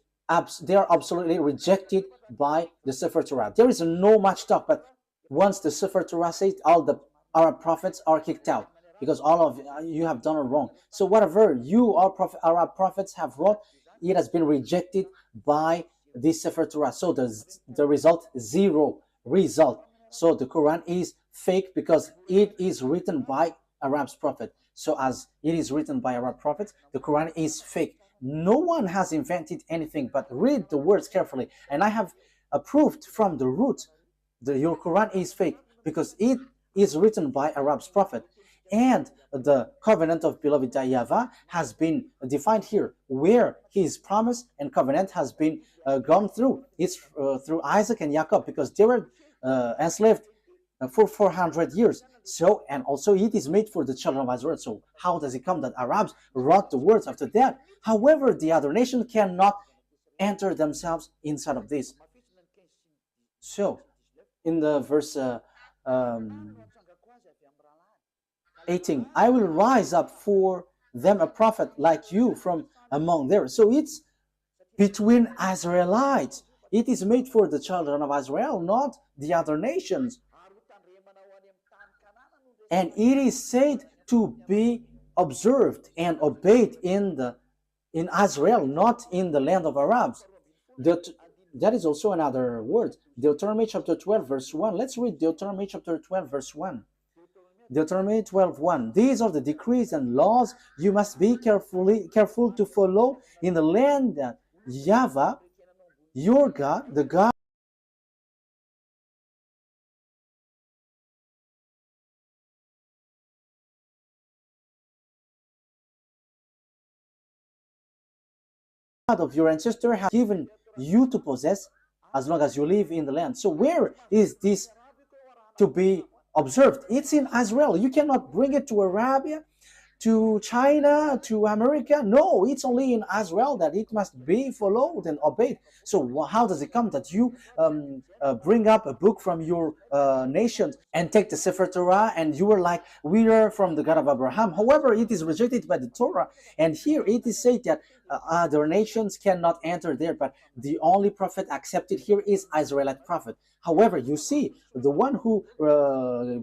they are absolutely rejected by the Sefer Torah. There is no much talk, but once the Sefer Torah says, all the Arab prophets are kicked out, because all of you have done it wrong. So whatever you Arab prophets have wrought, it has been rejected by this Sefer Torah. So the result, zero result. So the Quran is fake because it is written by Arab's prophet. So as it is written by Arab prophets, the Quran is fake. No one has invented anything, but read the words carefully. And I have proved from the root that your Quran is fake, because it is written by Arab's prophet. And the covenant of beloved YAHVAH has been defined here, where his promise and covenant has been gone through. It's through Isaac and Jacob, because they were enslaved for 400 years. So, and also it is made for the children of Israel. So how does it come that Arabs wrote the words after that? However, the other nation cannot enter themselves inside of this. So in the verse 18, I will rise up for them a prophet like you from among theirs. So it's between Israelites. It is made for the children of Israel, not the other nations. And it is said to be observed and obeyed in Israel, not in the land of Arabs. That is also another word. Deuteronomy chapter 12, verse 1. Let's read Deuteronomy chapter 12, verse 1. Deuteronomy 12:1. These are the decrees and laws you must be careful to follow in the land that YAHVAH, your God, the God of your ancestor has given you to possess, as long as you live in the land. So where is this to be observed? It's in Israel. You cannot bring it to Arabia, to China, to America. No, it's only in Israel that it must be followed and obeyed. So how does it come that you bring up a book from your nations and take the Sefer Torah, and you are like, we are from the God of Abraham? However, it is rejected by the Torah, and here it is said that other nations cannot enter there, but the only prophet accepted here is Israelite prophet. However, you see, the one who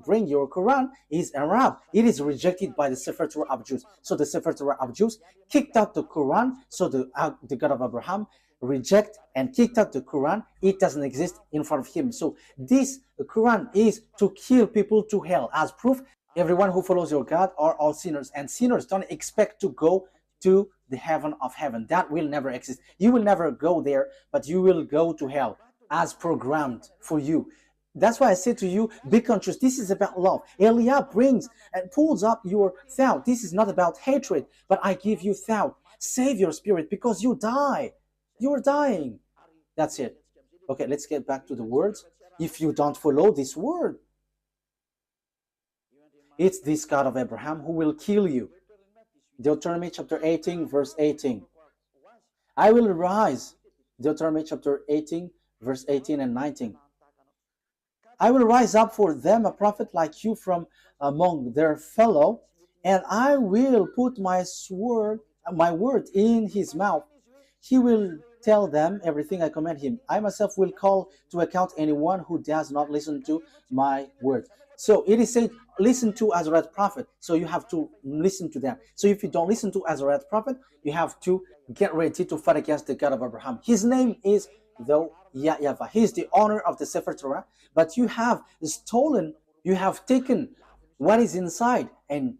bring your Quran is Arab. It is rejected by the Sefer Torah of Jews. So the Sefer Torah of Jews kicked out the Quran. So the God of Abraham reject and kicked out the Quran. It doesn't exist in front of him. So this Quran is to kill people to hell. As proof, everyone who follows your God are all sinners, and sinners don't expect to go to the heaven of heaven. That will never exist. You will never go there, but you will go to hell as programmed for you. That's why I say to you, be conscious. This is about love. Eliah brings and pulls up your thought. This is not about hatred, but I give you thought. Save your spirit, because you die. You're dying. That's it. Okay, let's get back to the words. If you don't follow this word, it's this God of Abraham who will kill you. Deuteronomy chapter 18, verse 18. I will rise. Deuteronomy chapter 18, verse 18 and 19. I will rise up for them a prophet like you from among their fellow, and I will put my word in his mouth. He will tell them everything I command him. I myself will call to account anyone who does not listen to my word. So it is said, listen to Azariah prophet. So you have to listen to them. So if you don't listen to Azariah prophet, you have to get ready to fight against the God of Abraham. His name is though YAHVAH. He is the owner of the Sefer Torah, but you have stolen, you have taken what is inside, and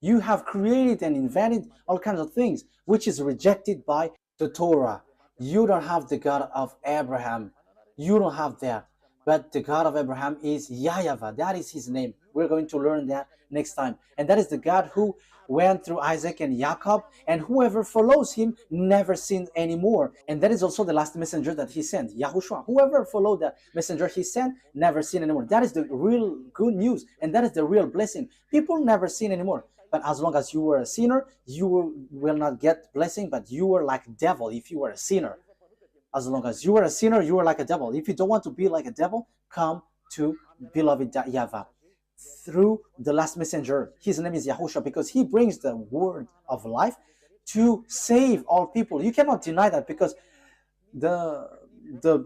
you have created and invented all kinds of things, which is rejected by the Torah. You don't have the God of Abraham. You don't have that. But the God of Abraham is YAHVAH. That is his name. We're going to learn that next time. And that is the God who went through Isaac and Jacob, and whoever follows him never sinned anymore. And that is also the last messenger that he sent, YAHOSHUAH. Whoever followed the messenger he sent never sinned anymore. That is the real good news, and that is the real blessing. People never sin anymore. But as long as you were a sinner, you will not get blessing, but you were like a devil if you were a sinner. As long as you are a sinner, you are like a devil. If you don't want to be like a devil, come to beloved YAHVAH through the last messenger. His name is YAHOSHUAH, because he brings the word of life to save all people. You cannot deny that, because the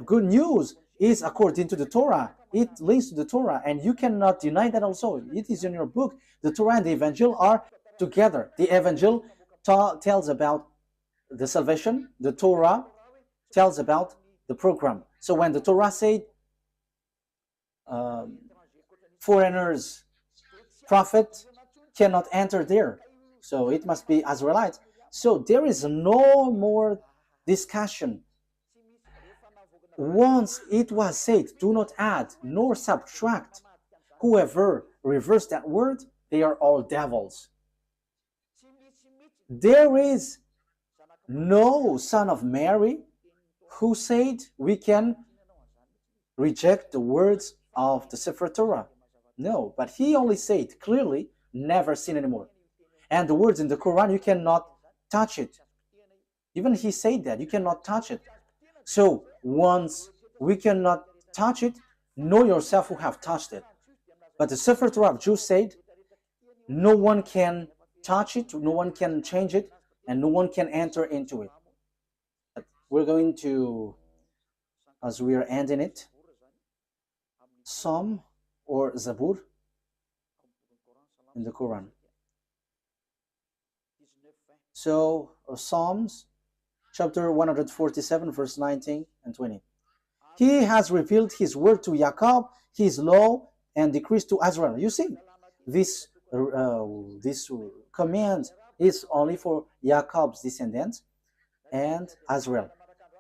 good news is according to the Torah. It links to the Torah, and you cannot deny that also. It is in your book. The Torah and the Evangel are together. The Evangel tells about the salvation. The Torah tells about the program. So when the Torah said foreigners, prophet cannot enter there, so it must be Israelites. So there is no more discussion. Once it was said, do not add nor subtract. Whoever reversed that word, they are all devils. There is no son of Mary who said we can reject the words of the Sefer Torah. No, but he only said clearly, never sin anymore. And the words in the Quran, you cannot touch it. Even he said that, you cannot touch it. So once we cannot touch it, know yourself who have touched it. But the Sefer Torah of Jews said, no one can touch it, no one can change it, and no one can enter into it. But we're going to, as we are ending it, Psalm or Zabur in the Quran. So Psalms chapter 147 verse 19 and 20. He has revealed his word to Jacob, his law and decrees to Israel. You see, this command is only for Jacob's descendants and Israel.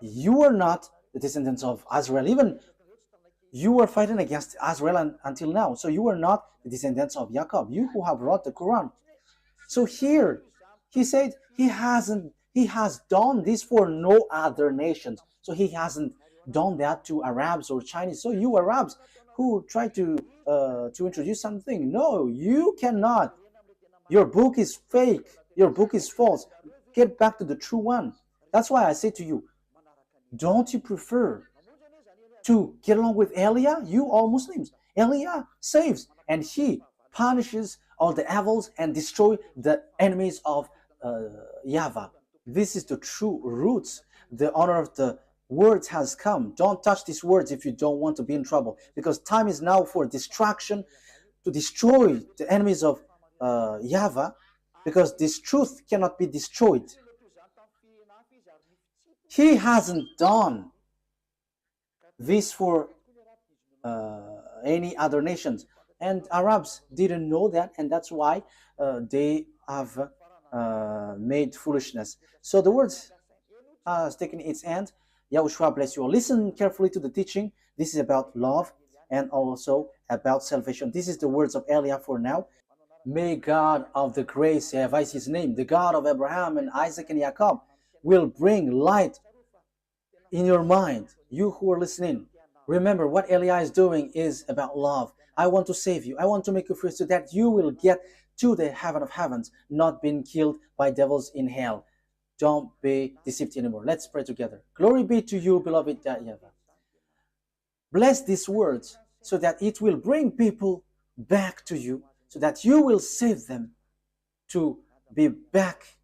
You are not the descendants of Israel. Even you were fighting against Israel until now. So you are not the descendants of Jacob. You who have wrote the Quran. So here, he said he has done this for no other nations. So he hasn't done that to Arabs or Chinese. So you Arabs who try to introduce something, no, you cannot. Your book is fake. Your book is false. Get back to the true one. That's why I say to you, don't you prefer to get along with Elia? You all Muslims. Elia saves, and he punishes all the evils and destroy the enemies of YAHVAH. This is the true roots. The honor of the words has come. Don't touch these words if you don't want to be in trouble, because time is now for destruction, to destroy the enemies of YAHVAH, because this truth cannot be destroyed. He hasn't done this for any other nations, and Arabs didn't know that, and that's why they have made foolishness. So the words has taken its end. YAHOSHUAH bless you all. Listen carefully to the teaching. This is about love and also about salvation. This is the words of Elia for now. May God of the grace, YAHVAH is his name, the God of Abraham and Isaac and Jacob, will bring light in your mind. You who are listening, remember what Elia is doing is about love. I want to save you. I want to make you free so that you will get to the heaven of heavens, not being killed by devils in hell. Don't be deceived anymore. Let's pray together. Glory be to you, beloved YAHVAH. Bless these words so that it will bring people back to you, so that you will save them to be back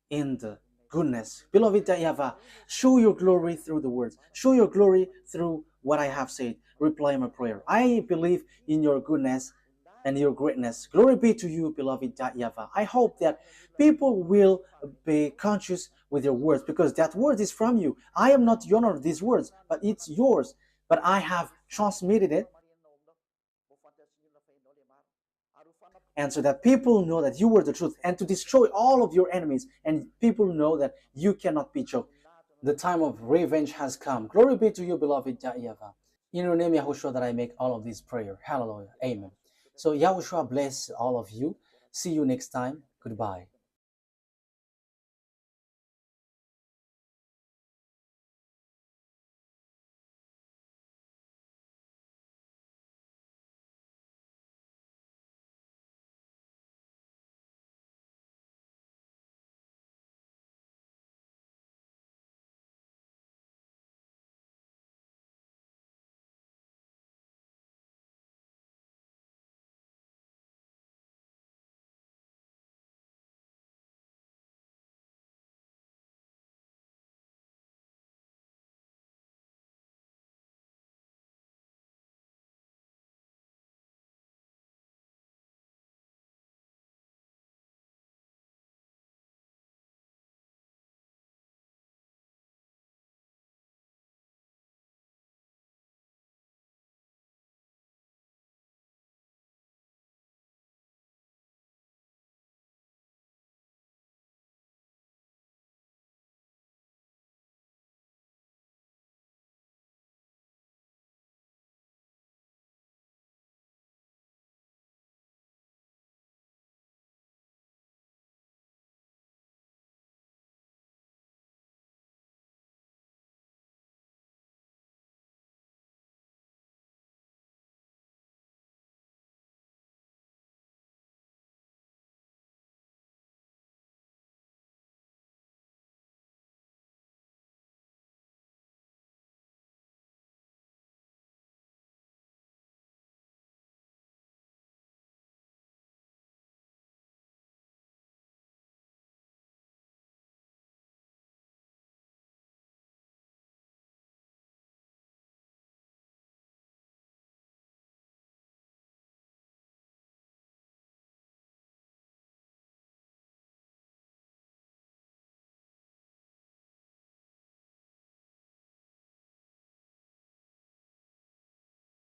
in the goodness. Beloved YAHVAH, show your glory through the words. Show your glory through what I have said. Reply my prayer. I believe in your goodness and your greatness. Glory be to you, beloved YAHVAH. I hope that people will be conscious with your words, because that word is from you. I am not the owner of these words, but it's yours. But I have transmitted it, and so that people know that you were the truth, and to destroy all of your enemies, and people know that you cannot be choked. The time of revenge has come. Glory be to you, beloved YAHVAH. In your name, Yahushua, that I make all of these prayer. Hallelujah. Amen. So Yahushua bless all of you. See you next time. Goodbye.